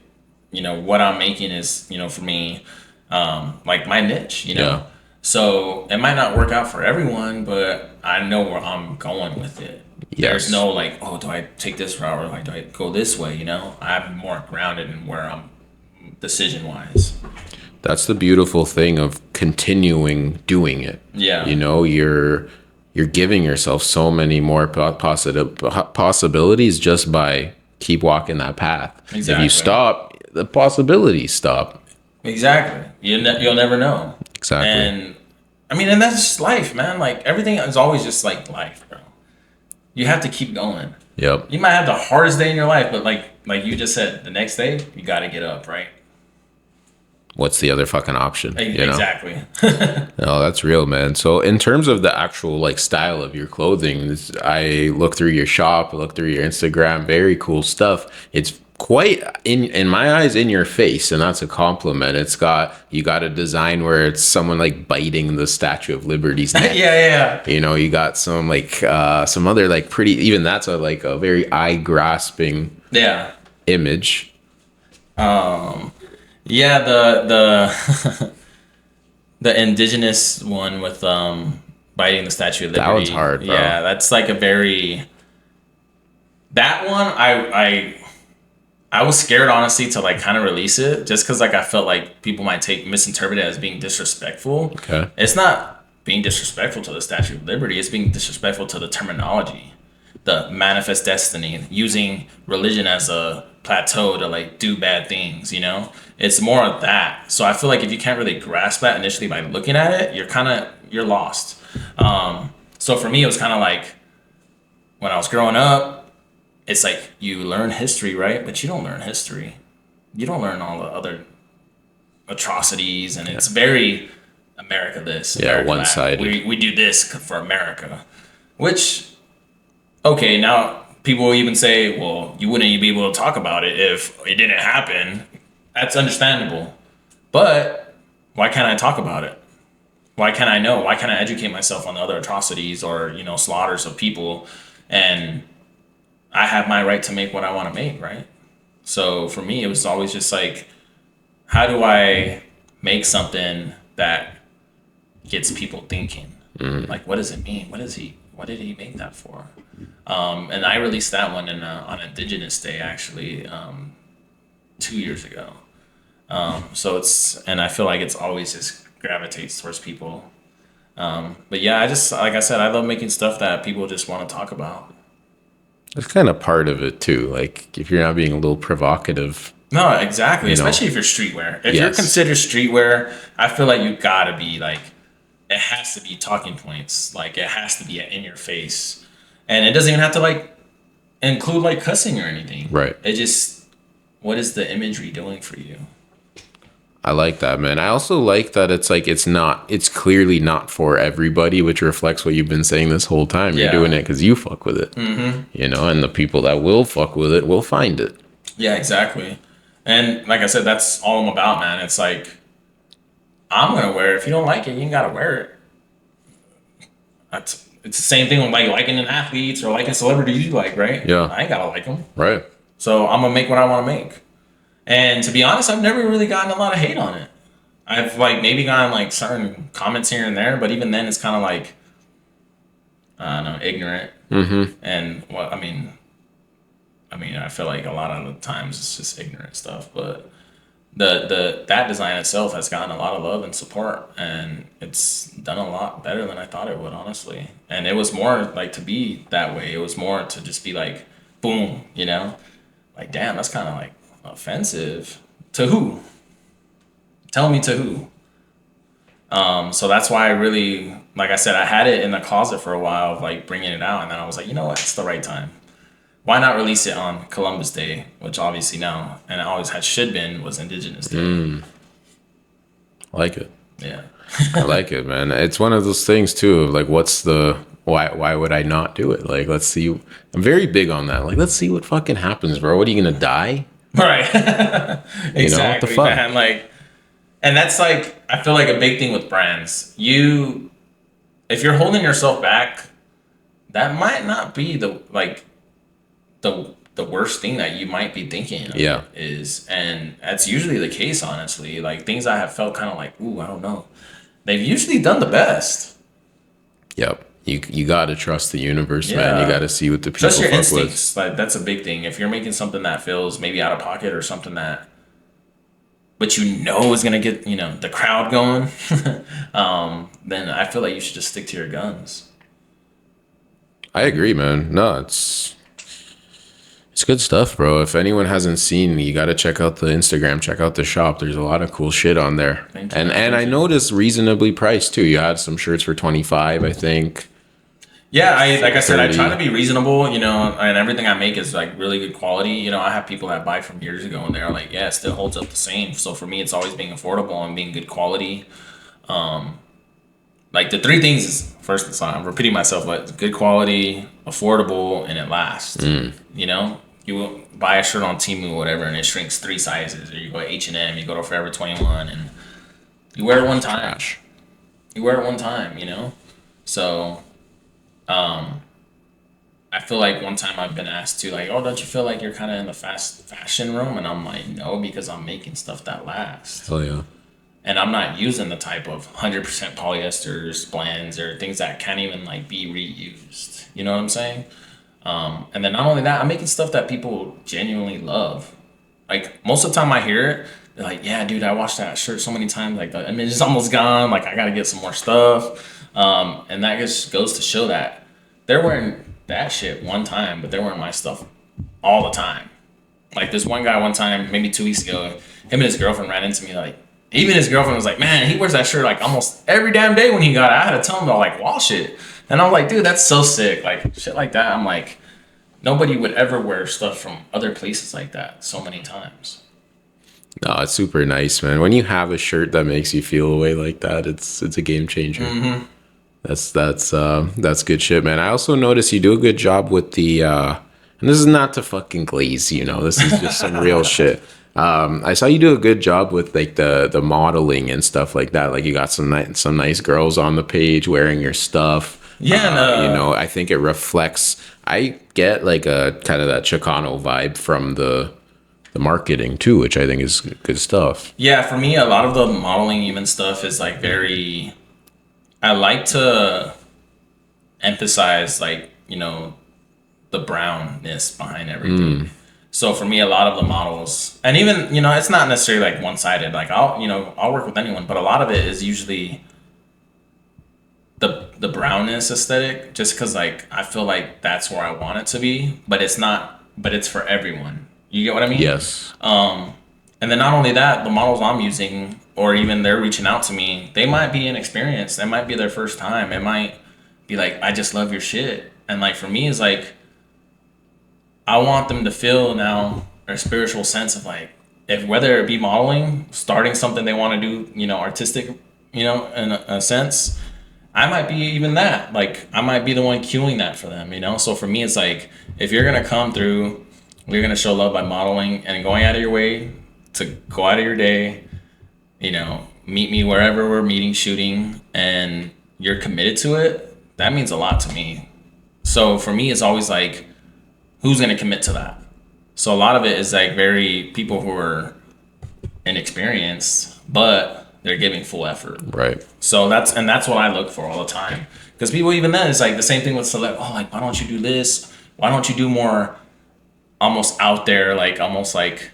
What I'm making is, for me, like my niche, Yeah. So it might not work out for everyone, but I know where I'm going with it. Yes. There's no like, oh, do I take this route or like do I go this way? I'm more grounded in where I'm decision wise. That's the beautiful thing of continuing doing it. Yeah. You're giving yourself so many more possibilities just by keep walking that path. Exactly. If you stop, the possibilities stop. Exactly. You'll never know. Exactly. And I mean, and that's just life, man. Like everything is always just like life, bro. You have to keep going. Yep. You might have the hardest day in your life, but like you just said, the next day you got to get up, right? What's the other fucking option? Exactly. No, that's real, man. So in terms of the actual like style of your clothing, I look through your shop, I look through your Instagram, very cool stuff. It's quite in my eyes in your face, and that's a compliment. You got a design where it's someone like biting the Statue of Liberty's neck. Yeah. You know, you got some like some other like pretty, even that's a like a very eye grasping image. Yeah, the the indigenous one with biting the Statue of Liberty. That one's hard, bro. Yeah, that's like a very, that one I was scared honestly to like kind of release it, just because like I felt like people might misinterpret it as being disrespectful. Okay. It's not being disrespectful to the Statue of Liberty. It's being disrespectful to the terminology, the manifest destiny, using religion as a plateau to like do bad things. You know, it's more of that. So I feel like if you can't really grasp that initially by looking at it, you're lost. So for me, it was kind of like when I was growing up. It's like you learn history, right? But you don't learn history. You don't learn all the other atrocities, and it's very America this. America one-sided. We do this for America, which, okay, now people will even say, well, you wouldn't be able to talk about it if it didn't happen. That's understandable. But why can't I talk about it? Why can't I know? Why can't I educate myself on the other atrocities or, slaughters of people? And I have my right to make what I want to make, right? So for me, it was always just like, how do I make something that gets people thinking? Like, what does it mean? What did he make that for? And I released that one on Indigenous Day, actually, 2 years ago. So and I feel like it's always just gravitates towards people. But yeah, like I said, I love making stuff that people just want to talk about. That's kind of part of it too. Like if you're not being a little provocative. No, exactly. Especially if you're streetwear. If you're considered streetwear, I feel like you gotta be like, it has to be talking points. Like it has to be in your face, and it doesn't even have to like include like cussing or anything. Right. It just, what is the imagery doing for you? I like that, man. I also like that it's clearly not for everybody, which reflects what you've been saying this whole time. You're doing it because you fuck with it, and the people that will fuck with it will find it. Yeah, exactly. And like I said, that's all I'm about, man. It's like, I'm going to wear it. If you don't like it, you ain't got to wear it. It's the same thing with like liking an athletes or liking celebrities you like, right? Yeah. I ain't got to like them. Right. So I'm going to make what I want to make. And to be honest, I've never really gotten a lot of hate on it. I've like maybe gotten like certain comments here and there, but even then it's kind of like, I don't know, ignorant. And what I mean, I feel like a lot of the times it's just ignorant stuff. But that design itself has gotten a lot of love and support, and it's done a lot better than I thought it would, honestly. And it was more like to be that way. It was more to just be like, boom, like damn, that's kind of like offensive. To who? Tell me to who? So that's why I really, like I said, I had it in the closet for a while of like bringing it out, and then I was like, you know what, it's the right time. Why not release it on Columbus Day, which obviously now, and it always should been, was Indigenous Day. I like it. Yeah. I like it, man. It's one of those things too of like, why would I not do it? Like, let's see. I'm very big on that. Like, let's see what fucking happens, bro. What, are you gonna die? Right. Exactly, what the fuck? man. Like, and that's like, I feel like a big thing with brands. If you're holding yourself back, that might not be the worst thing that you might be thinking of is, and that's usually the case, honestly. Like things I have felt kind of like, ooh, I don't know. They've usually done the best. Yep. You gotta trust the universe, man. You gotta see what the people trust your fuck instincts. with. Like that's a big thing. If you're making something that feels maybe out of pocket or something that, but is gonna get the crowd going, then I feel like you should just stick to your guns. I agree, man. No, it's good stuff, bro. If anyone hasn't seen, you got to check out the Instagram, check out the shop. There's a lot of cool shit on there. Thank you, and I noticed reasonably priced too. You had some shirts for $25, I think. Yeah, like I said, I try to be reasonable, and everything I make is like really good quality. I have people that buy from years ago and they're like, yeah, it still holds up the same. So for me, it's always being affordable and being good quality. Like the three things is, first, I'm repeating myself, but good quality, affordable, and it lasts. You you buy a shirt on Temu or whatever, and it shrinks 3 sizes, or you go to H&M, you go to Forever 21, and you wear it one time. Trash. You wear it one time, you know. So, I feel like one time I've been asked to like, oh, don't you feel like you're kind of in the fast fashion room? And I'm like, no, because I'm making stuff that lasts. Oh yeah. And I'm not using the type of 100% polyesters, blends, or things that can't even like be reused. You know what I'm saying? And then not only that, I'm making stuff that people genuinely love. Like most of the time I hear it, they're like, yeah, dude, I washed that shirt so many times. Like the image is almost gone. Like I got to get some more stuff. And that just goes to show that they're wearing that shit one time, but they're wearing my stuff all the time. Like this one guy one time, maybe 2 weeks ago, him and his girlfriend ran into me like, even his girlfriend was like, man, he wears that shirt like almost every damn day when he got it. I had to tell him to like wash it. And I'm like, dude, that's so sick. Like shit like that. I'm like, nobody would ever wear stuff from other places like that so many times. No, it's super nice, man. When you have a shirt that makes you feel a way like that, it's a game changer. Mm-hmm. That's good shit, man. I also noticed you do a good job with the and this is not to fucking glaze, you know. This is just some real shit. I saw you do a good job with like the modeling and stuff like that. Like you got some nice girls on the page wearing your stuff. Yeah, you know, I think it reflects. I get like a kind of that Chicano vibe from the marketing too, which I think is good stuff. Yeah, for me, a lot of the modeling even stuff is like very. I like to emphasize like, you know, the brownness behind everything. So for me, a lot of the models, and even, you know, it's not necessarily like one-sided. Like I'll work with anyone, but a lot of it is usually the brownness aesthetic, just because like I feel like that's where I want it to be, but it's not. But it's for everyone. You get what I mean? Yes. And then not only that, the models I'm using, or even they're reaching out to me, they might be inexperienced. That might be their first time. It might be like, I just love your shit. And like for me, it's like, I want them to feel now a spiritual sense of like, if whether it be modeling, starting something they want to do, you know, artistic, you know, in a sense, I might be even that. Like, I might be the one cueing that for them, you know? So for me, it's like, if you're going to come through, you're going to show love by modeling and going out of your way to go out of your day, you know, meet me wherever we're meeting, shooting, and you're committed to it, that means a lot to me. So for me, it's always like, who's going to commit to that? So a lot of it is like very people who are inexperienced, but they're giving full effort. Right. So that's what I look for all the time. Because people even then, it's like the same thing with celeb. Oh, like, why don't you do this? Why don't you do more almost out there, like almost like,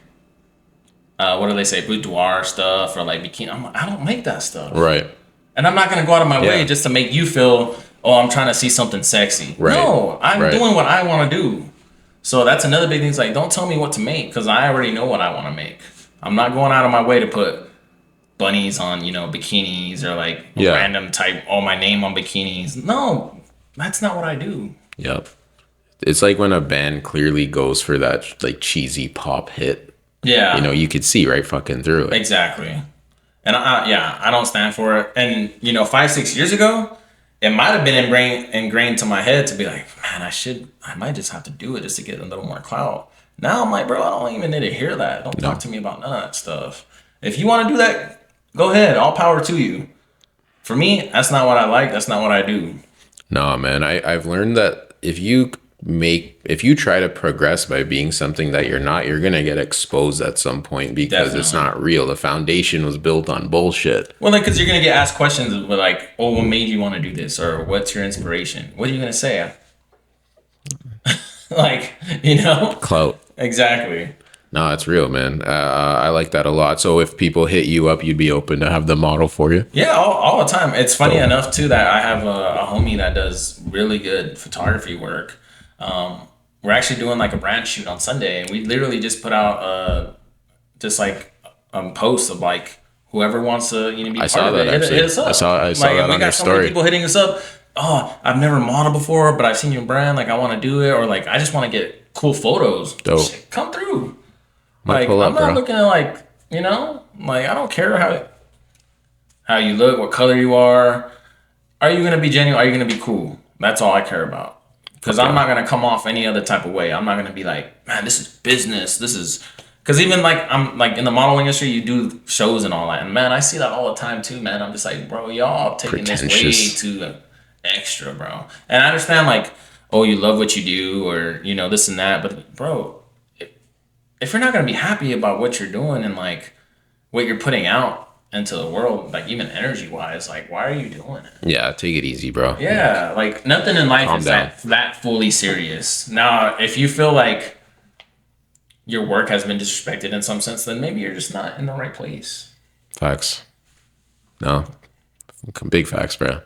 what do they say, boudoir stuff or like bikini? I'm like, I don't make that stuff. Right. And I'm not going to go out of my way just to make you feel, oh, I'm trying to see something sexy. Right. No, I'm doing what I want to do. So that's another big thing. It's like, don't tell me what to make because I already know what I want to make. I'm not going out of my way to put bunnies on, you know, bikinis or like random type, my name on bikinis. No, that's not what I do. Yep. It's like when a band clearly goes for that like cheesy pop hit. Yeah. You know, you could see right fucking through it. Exactly. And I don't stand for it. And, you know, 5-6 years ago, it might have been ingrained to my head to be like, man, I might just have to do it just to get a little more clout. Now I'm like, bro, I don't even need to hear that. Don't talk to me about none of that stuff. If you want to do that, go ahead. All power to you. For me, that's not what I like. That's not what I do. No, man. I've learned that if you try to progress by being something that you're not, you're gonna get exposed at some point because it's not real. The foundation was built on bullshit. Well, then, because you're gonna get asked questions like, "Oh, what made you want to do this?" or "What's your inspiration?" What are you gonna say? Like, you know, clout. Exactly. No, it's real, man. I like that a lot. So if people hit you up, you'd be open to have the model for you? Yeah, all the time. It's funny enough too that I have a homie that does really good photography work. We're actually doing like a brand shoot on Sunday, and we literally just put out just like a post of like whoever wants to be part of it. Hit us up. I saw like, that on your story. We got so many people hitting us up. Oh, I've never modeled before, but I've seen your brand. Like I want to do it, or like I just want to get cool photos. Dope. Shit, come through. Like I'm not looking at like like I don't care how you look, what color you are. Are you gonna be genuine? Are you gonna be cool? That's all I care about. because I'm not gonna come off any other type of way. I'm not gonna be like, man, this is business. This is because even like I'm like in the modeling industry, you do shows and all that, and man, I see that all the time too, man. I'm just like, bro, y'all taking this way too extra, bro. And I understand like, oh, you love what you do, or you know this and that, but bro, if you're not gonna be happy about what you're doing and like what you're putting out into the world, like even energy wise, like why are you doing it? Yeah, take it easy, bro. Yeah, like nothing in life is that fully serious. Now, if you feel like your work has been disrespected in some sense, then maybe you're just not in the right place. Facts. No, big facts, bro.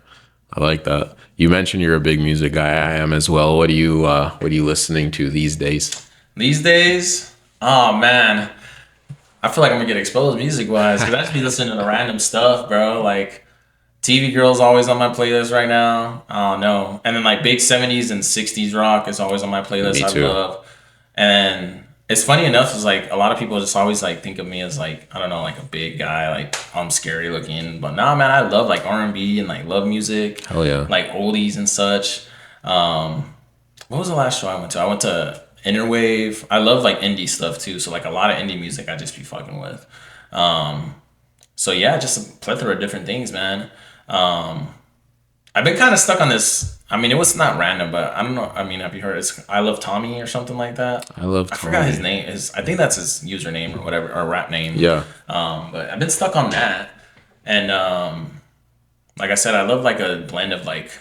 I like that. You mentioned you're a big music guy. I am as well. What are you listening to these days? These days, oh man, I feel like I'm gonna get exposed music wise because I just be listening to random stuff, bro. Like TV Girl's always on my playlist right now. I don't know. And then like big 70s and 60s rock is always on my playlist. Me too. I love. And it's funny enough, is like a lot of people just always like think of me as like, I don't know, like a big guy, like I'm scary looking. But nah, man, I love like R&B and like love music. Hell yeah. Like oldies and such. What was the last show I went to? I went to Innerwave. I love like indie stuff too. So like a lot of indie music I just be fucking with. So yeah, just a plethora of different things, man. I've been kind of stuck on this. I mean, it was not random, but I don't know. I mean, have you heard it's I Love Tommy or something like that? I love Tommy. I forgot his name. I think that's his username or whatever, or rap name. Yeah. But I've been stuck on that. And like I said, I love like a blend of like,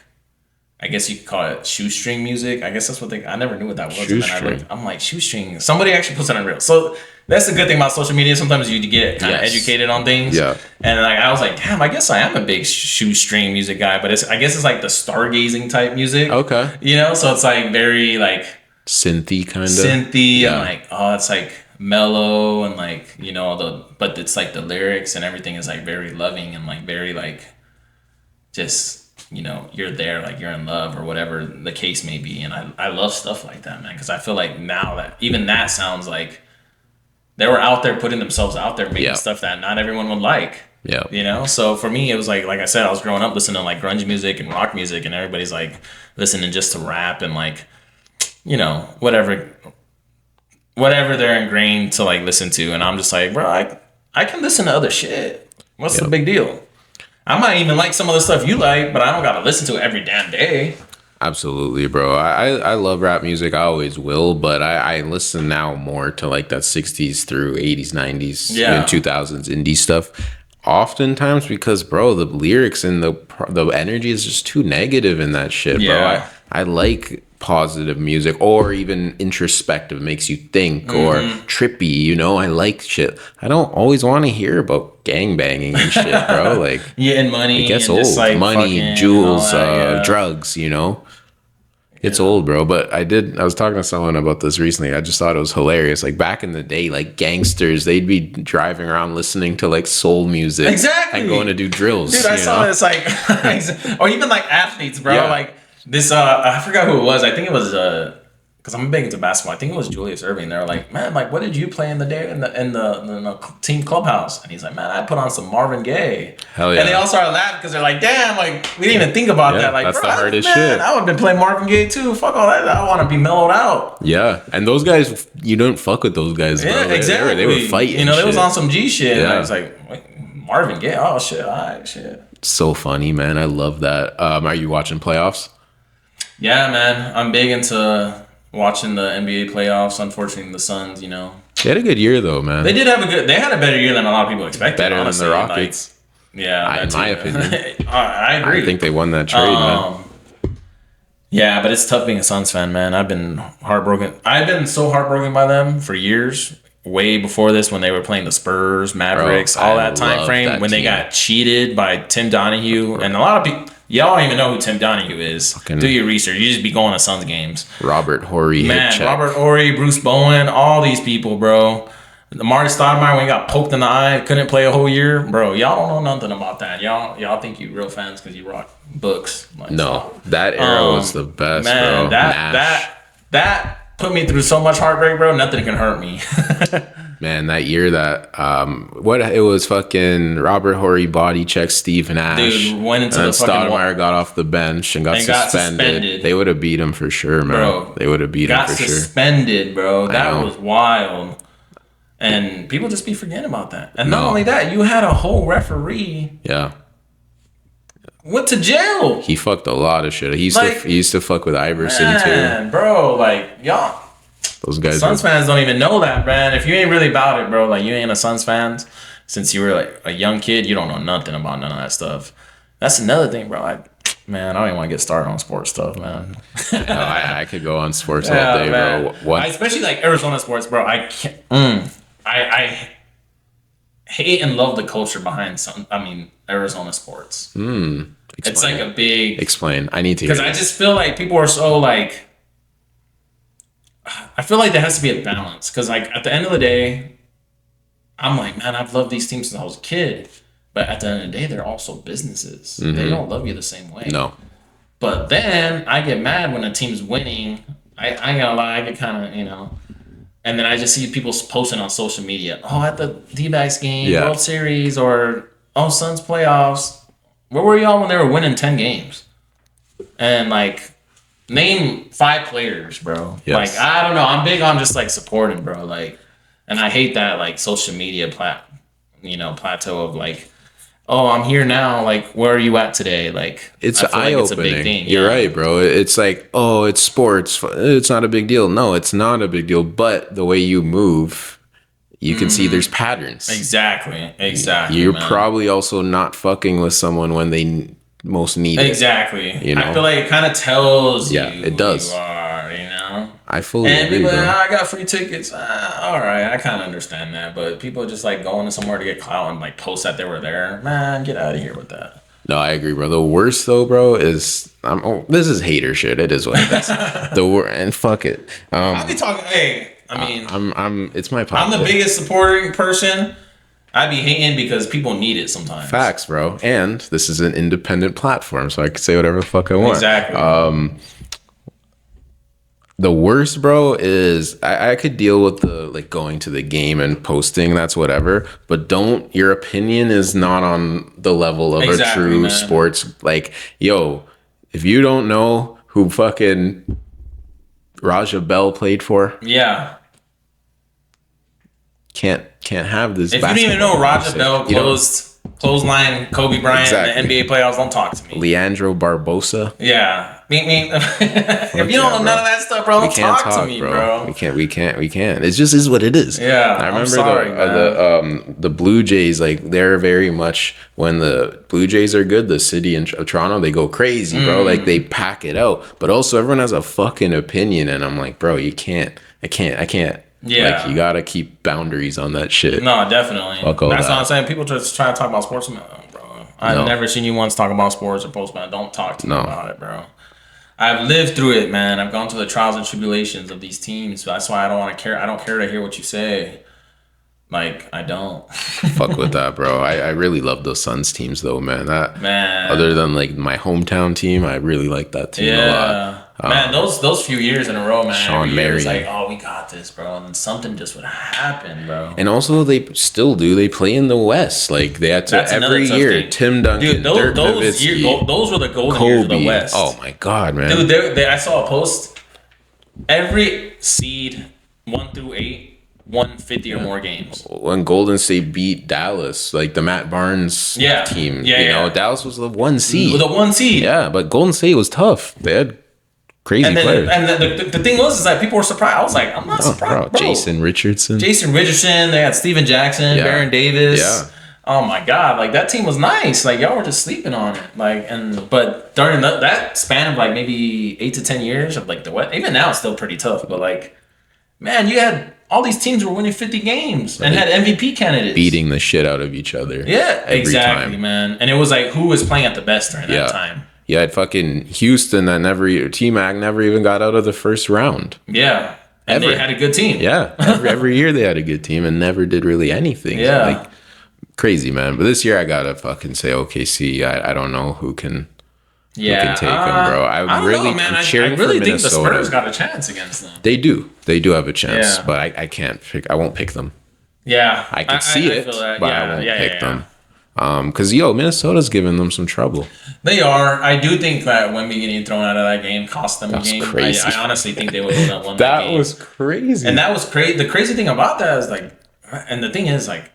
I guess you could call it shoestring music. I guess that's what I never knew what that was. Shoestring. I'm like, shoestring. Somebody actually puts it on real. So that's the good thing about social media. Sometimes you get kind of educated on things. Yeah. And like I was like, damn, I guess I am a big shoestring music guy. But I guess it's like the stargazing type music. Okay. You know, so it's like very like synthy kind of. Synthy and like, oh, it's like mellow and like, you know, but it's like the lyrics and everything is like very loving and like very like just, you know, you're there, like you're in love or whatever the case may be. And I love stuff like that, man, because I feel like now that even that sounds like they were out there putting themselves out there making stuff that not everyone would like. Yeah. You know, so for me, it was like I said, I was growing up listening to like grunge music and rock music, and everybody's like listening just to rap and like, you know, whatever they're ingrained to like listen to. And I'm just like, bro, I can listen to other shit. What's the big deal? I might even like some of the stuff you like, but I don't gotta listen to it every damn day. Absolutely, bro. I love rap music. I always will, but I listen now more to like that 60s through 80s, 90s, even 2000s indie stuff. Oftentimes because, bro, the lyrics and the energy is just too negative in that shit, bro. I like positive music or even introspective, makes you think, or trippy, you know. I like shit. I don't always want to hear about gangbanging and shit, bro. Like and money. It gets and old. Just like money, jewels, drugs, you know. It's old, bro. But I was talking to someone about this recently. I just thought it was hilarious. Like back in the day, like gangsters, they'd be driving around listening to like soul music. Exactly. And going to do drills. Dude, I saw this like, or even like athletes, bro. Yeah. Like this, I forgot who it was. I think it was, because I'm big into basketball. I think it was Julius Erving. They were like, man, like, what did you play in the team clubhouse? And he's like, man, I put on some Marvin Gaye. Hell yeah. And they all started laughing because they're like, damn, like, we didn't even think about that. Like, that's bro, the hardest shit. I would have been playing Marvin Gaye too. Fuck all that. I want to be mellowed out. Yeah. And those guys, you don't fuck with those guys, bro. Yeah, exactly. They were fighting. You know, they was shit. on some G shit. Yeah. And I was like, wait, Marvin Gaye? Oh, shit. All right, shit. So funny, man. I love that. Are you watching playoffs? Yeah, man. I'm big into watching the NBA playoffs. Unfortunately, the Suns, you know. They had a good year, though, man. They had a better year than a lot of people expected. Better honestly. than the Rockets. Like, yeah, in my opinion. I agree. I think they won that trade, man. Yeah, but it's tough being a Suns fan, man. I've been heartbroken. I've been so heartbroken by them for years. Way before this, when they were playing the Spurs, Mavericks, all that time frame, when they got cheated by Tim Donahue, and a lot of people, y'all don't even know who Tim Donahue is. Do your research. You just be going to Suns games. Robert Horry, man, Robert Horry, Bruce Bowen, all these people, bro. Marty Stoudemire, when he got poked in the eye, couldn't play a whole year, bro. Y'all don't know nothing about that. Y'all think you real fans because you rock books. Like, no, that era was the best, man, bro. That put me through so much heartbreak, bro. Nothing can hurt me. Man, that year that what it was fucking Robert Horry body checked Steve Nash. Dude, went into and the fucking Stoudemire got off the bench and got suspended. They would have beat him for sure, man. Bro, they would have beat him for sure. Got suspended, bro. That was wild. And people just be forgetting about that. And not only that, you had a whole referee. Yeah. Went to jail. He fucked a lot of shit. He used to fuck with Iverson too. Bro, like y'all. Those guys. Suns fans don't even know that, man. If you ain't really about it, bro, like you ain't a Suns fan since you were like a young kid, you don't know nothing about none of that stuff. That's another thing, bro. I don't even want to get started on sports stuff, man. I could go on sports all day, man. Bro. What? Especially like Arizona sports, bro. I can't. I hate and love the culture behind Arizona sports. It's like a big. Explain. I need to. Because I just feel like people are so like. I feel like there has to be a balance because, like, at the end of the day, I'm like, man, I've loved these teams since I was a kid. But at the end of the day, they're also businesses. Mm-hmm. They don't love you the same way. No. But then I get mad when a team's winning. I ain't gonna lie, I get kind of, and then I just see people posting on social media, oh, at the D-backs game, World Series, or, oh, Suns playoffs. Where were y'all when they were winning 10 games? And, like... Name 5 players, bro. Yes. Like, I don't know. I'm big on just, like, supporting, bro. Like, and I hate that, like, social media plateau of, like, oh, I'm here now. Like, where are you at today? Like, it's eye-opening. It's a big thing. You're right, bro. It's like, oh, it's sports. It's not a big deal. No, it's not a big deal. But the way you move, you can see there's patterns. Exactly. You're probably also not fucking with someone when they... most needed. Exactly. I feel like it kind of tells you it does. Who you are, I fully agree, people bro. I got free tickets. All right, I kind of understand that, but people just like going somewhere to get clout and like post that they were there. Man, get out of here with that. No, I agree, bro. The worst though, bro, is this is hater shit. It is what it is. And fuck it. I'll be talking. Hey, I'm. It's my podcast. I'm the biggest supporting person. I be hating because people need it sometimes. Facts, bro. And this is an independent platform, so I can say whatever the fuck I want. Exactly. The worst, bro, is I could deal with the like going to the game and posting, that's whatever. But your opinion is not on the level of a true sports. Like, yo, if you don't know who fucking Raja Bell played for, can't have this. If you didn't even know Raja Bell clothesline Kobe Bryant in the NBA playoffs, don't talk to me. Leandro Barbosa. Yeah. If you don't know none of that stuff, bro, don't talk to me, bro. We can't. It just is what it is. Yeah. I remember the Blue Jays, like they're very much when the Blue Jays are good, the city of Toronto, they go crazy, bro. Like they pack it out. But also everyone has a fucking opinion and I'm like, bro, I can't. Yeah. Like, you gotta keep boundaries on that shit. No, definitely. That's what I'm saying. People just try to talk about sports. Bro, I've never seen you once talk about sports or post, man. Don't talk to me about it, bro. I've lived through it, man. I've gone through the trials and tribulations of these teams. So that's why I don't want to care. I don't care to hear what you say. Like, I don't. Fuck with that, bro. I really love those Suns teams, though, man. Other than, like, my hometown team, I really like that team a lot. Man, those few years in a row, man. Sean Marion. It's like, oh, we got this, bro. And then something just would happen, bro. And also, they still do. They play in the West. Like, they had to every year. Thing. Tim Duncan, dude, those were the golden years of the West. Oh, my God, man. Dude, I saw a post. Every seed, 1 through 8, won 50 or more games. When Golden State beat Dallas, like the Matt Barnes team, Dallas was the 1 seed. The 1 seed. Yeah, but Golden State was tough. They had crazy players. And the thing was, is that people were surprised. I was like, I'm not surprised, bro. Jason Richardson. They had Steven Jackson, Baron Davis. Yeah. Oh my God, like that team was nice. Like y'all were just sleeping on it. But during that span of like maybe 8 to 10 years of like the West, even now it's still pretty tough. But like, man, you had all these teams were winning 50 games and had MVP candidates. Beating the shit out of each other. Yeah, exactly, man. And it was like, who was playing at the best during that time? You had fucking Houston that T-Mac never even got out of the first round. Yeah. And they had a good team. Yeah. Every year they had a good team and never did really anything. Yeah. So, like, crazy, man. But this year I gotta fucking say OKC. I don't know who can... Yeah, can take them, bro. I'm cheering for Minnesota. I really think the Spurs got a chance against them. They do have a chance, but I can't pick. I won't pick them. Yeah, I could see it, feel that. but I won't pick them. Because Minnesota's giving them some trouble. They are. I do think that Wemby getting thrown out of that game cost them a game. Crazy. I honestly think they would have won that game. That was crazy. And that was crazy. The crazy thing about that is like, and the thing is like,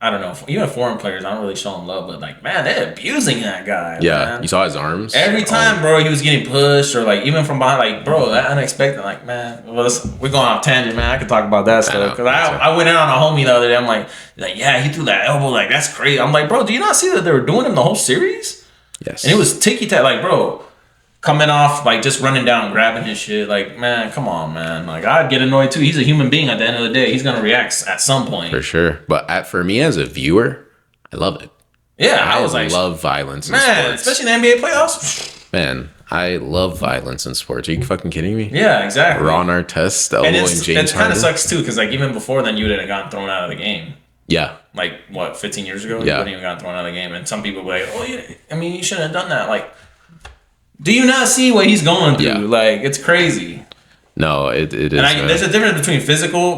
I don't know. Even foreign players, I don't really show them love, but like, man, they're abusing that guy. Yeah, man. you saw his arms Every time, bro, he was getting pushed or like even from behind. Like, bro, that unexpected. Like, man, well, we're going off tangent, man. I could talk about that stuff because I went in on a homie the other day. I'm like, yeah, he threw that elbow. Like, that's crazy. I'm like, bro, do you not see that they were doing him the whole series? Yes. And it was ticky tack. Like, bro, coming off, like, just running down, grabbing his shit. Like, man, come on, man. Like, I'd get annoyed, too. He's a human being at the end of the day. He's going to react at some point. For sure. But for me as a viewer, I love it. Yeah, I love violence in sports. Especially in the NBA playoffs. Man, I love violence in sports. Are you fucking kidding me? Yeah, exactly. Ron Artest, elbowing James Harden. It kind of sucks, too, because, like, even before then, you would have gotten thrown out of the game. Yeah. Like, what, 15 years ago? Yeah. You wouldn't even gotten thrown out of the game. And some people were like, oh, yeah, I mean, you shouldn't have done that. Like, do you not see what he's going through? Yeah. Like, it's crazy. No, it is. And there's a difference between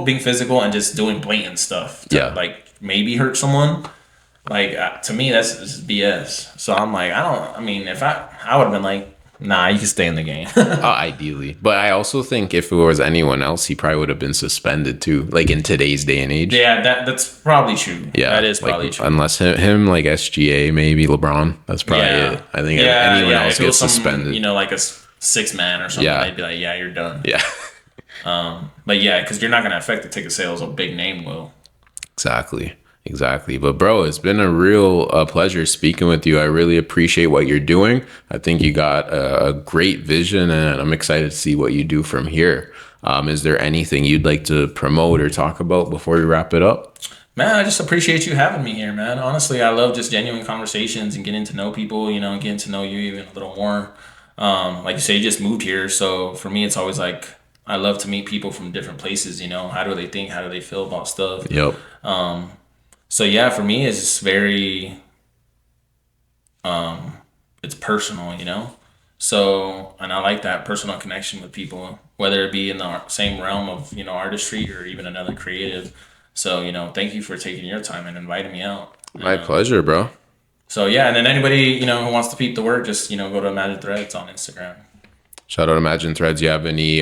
being physical, and just doing blatant stuff. Like, maybe hurt someone. Like, to me, that's just BS. So I'm like, if I would have been like, nah, you can stay in the game. Ideally. But I also think if it was anyone else, he probably would have been suspended too, like in today's day and age. Yeah, that's probably true. Yeah, that is probably true. Unless him like SGA, maybe LeBron. That's probably it. I think anyone else gets suspended. Like a 6-man or something, I'd be like, yeah, you're done. Yeah. But yeah, because you're not going to affect the ticket sales a big name will. Exactly. But bro, it's been a real pleasure speaking with you. I really appreciate what you're doing. I think you got a great vision, and I'm excited to see what you do from here. Is there anything you'd like to promote or talk about before we wrap it up? Man, I just appreciate you having me here, man. Honestly, I love just genuine conversations and getting to know people, getting to know you even a little more. Like you say, you just moved here. So for me, it's always like, I love to meet people from different places, how do they think? How do they feel about stuff? Yep. So yeah, for me, it's just very, it's personal, So, and I like that personal connection with people, whether it be in the same realm of, artistry or even another creative. So, thank you for taking your time and inviting me out. My pleasure, bro. So yeah, and then anybody, who wants to peep the work, just, go to Imagine Threads on Instagram. Shout out Imagine Threads. You have any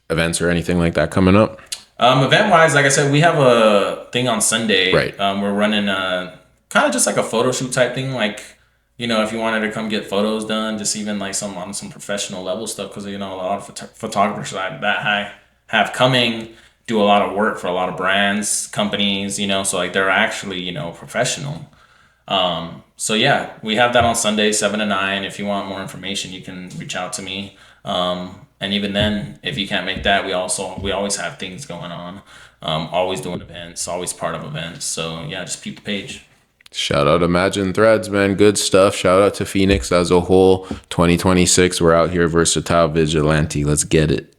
events or anything like that coming up? Event-wise, like I said, we have a thing on Sunday. Right. We're running kind of just like a photo shoot type thing. Like, if you wanted to come get photos done, just even like some professional level stuff. Because, a lot of photographers that I have coming do a lot of work for a lot of brands, companies, so like they're actually, professional. So yeah, we have that on Sunday, 7 to 9. If you want more information, you can reach out to me. And even then, if you can't make that, we always have things going on. Always doing events, always part of events. So yeah, just keep the page. Shout out Imagine Threads, man. Good stuff. Shout out to Phoenix as a whole. 2026, we're out here, Versatile Vigilante. Let's get it.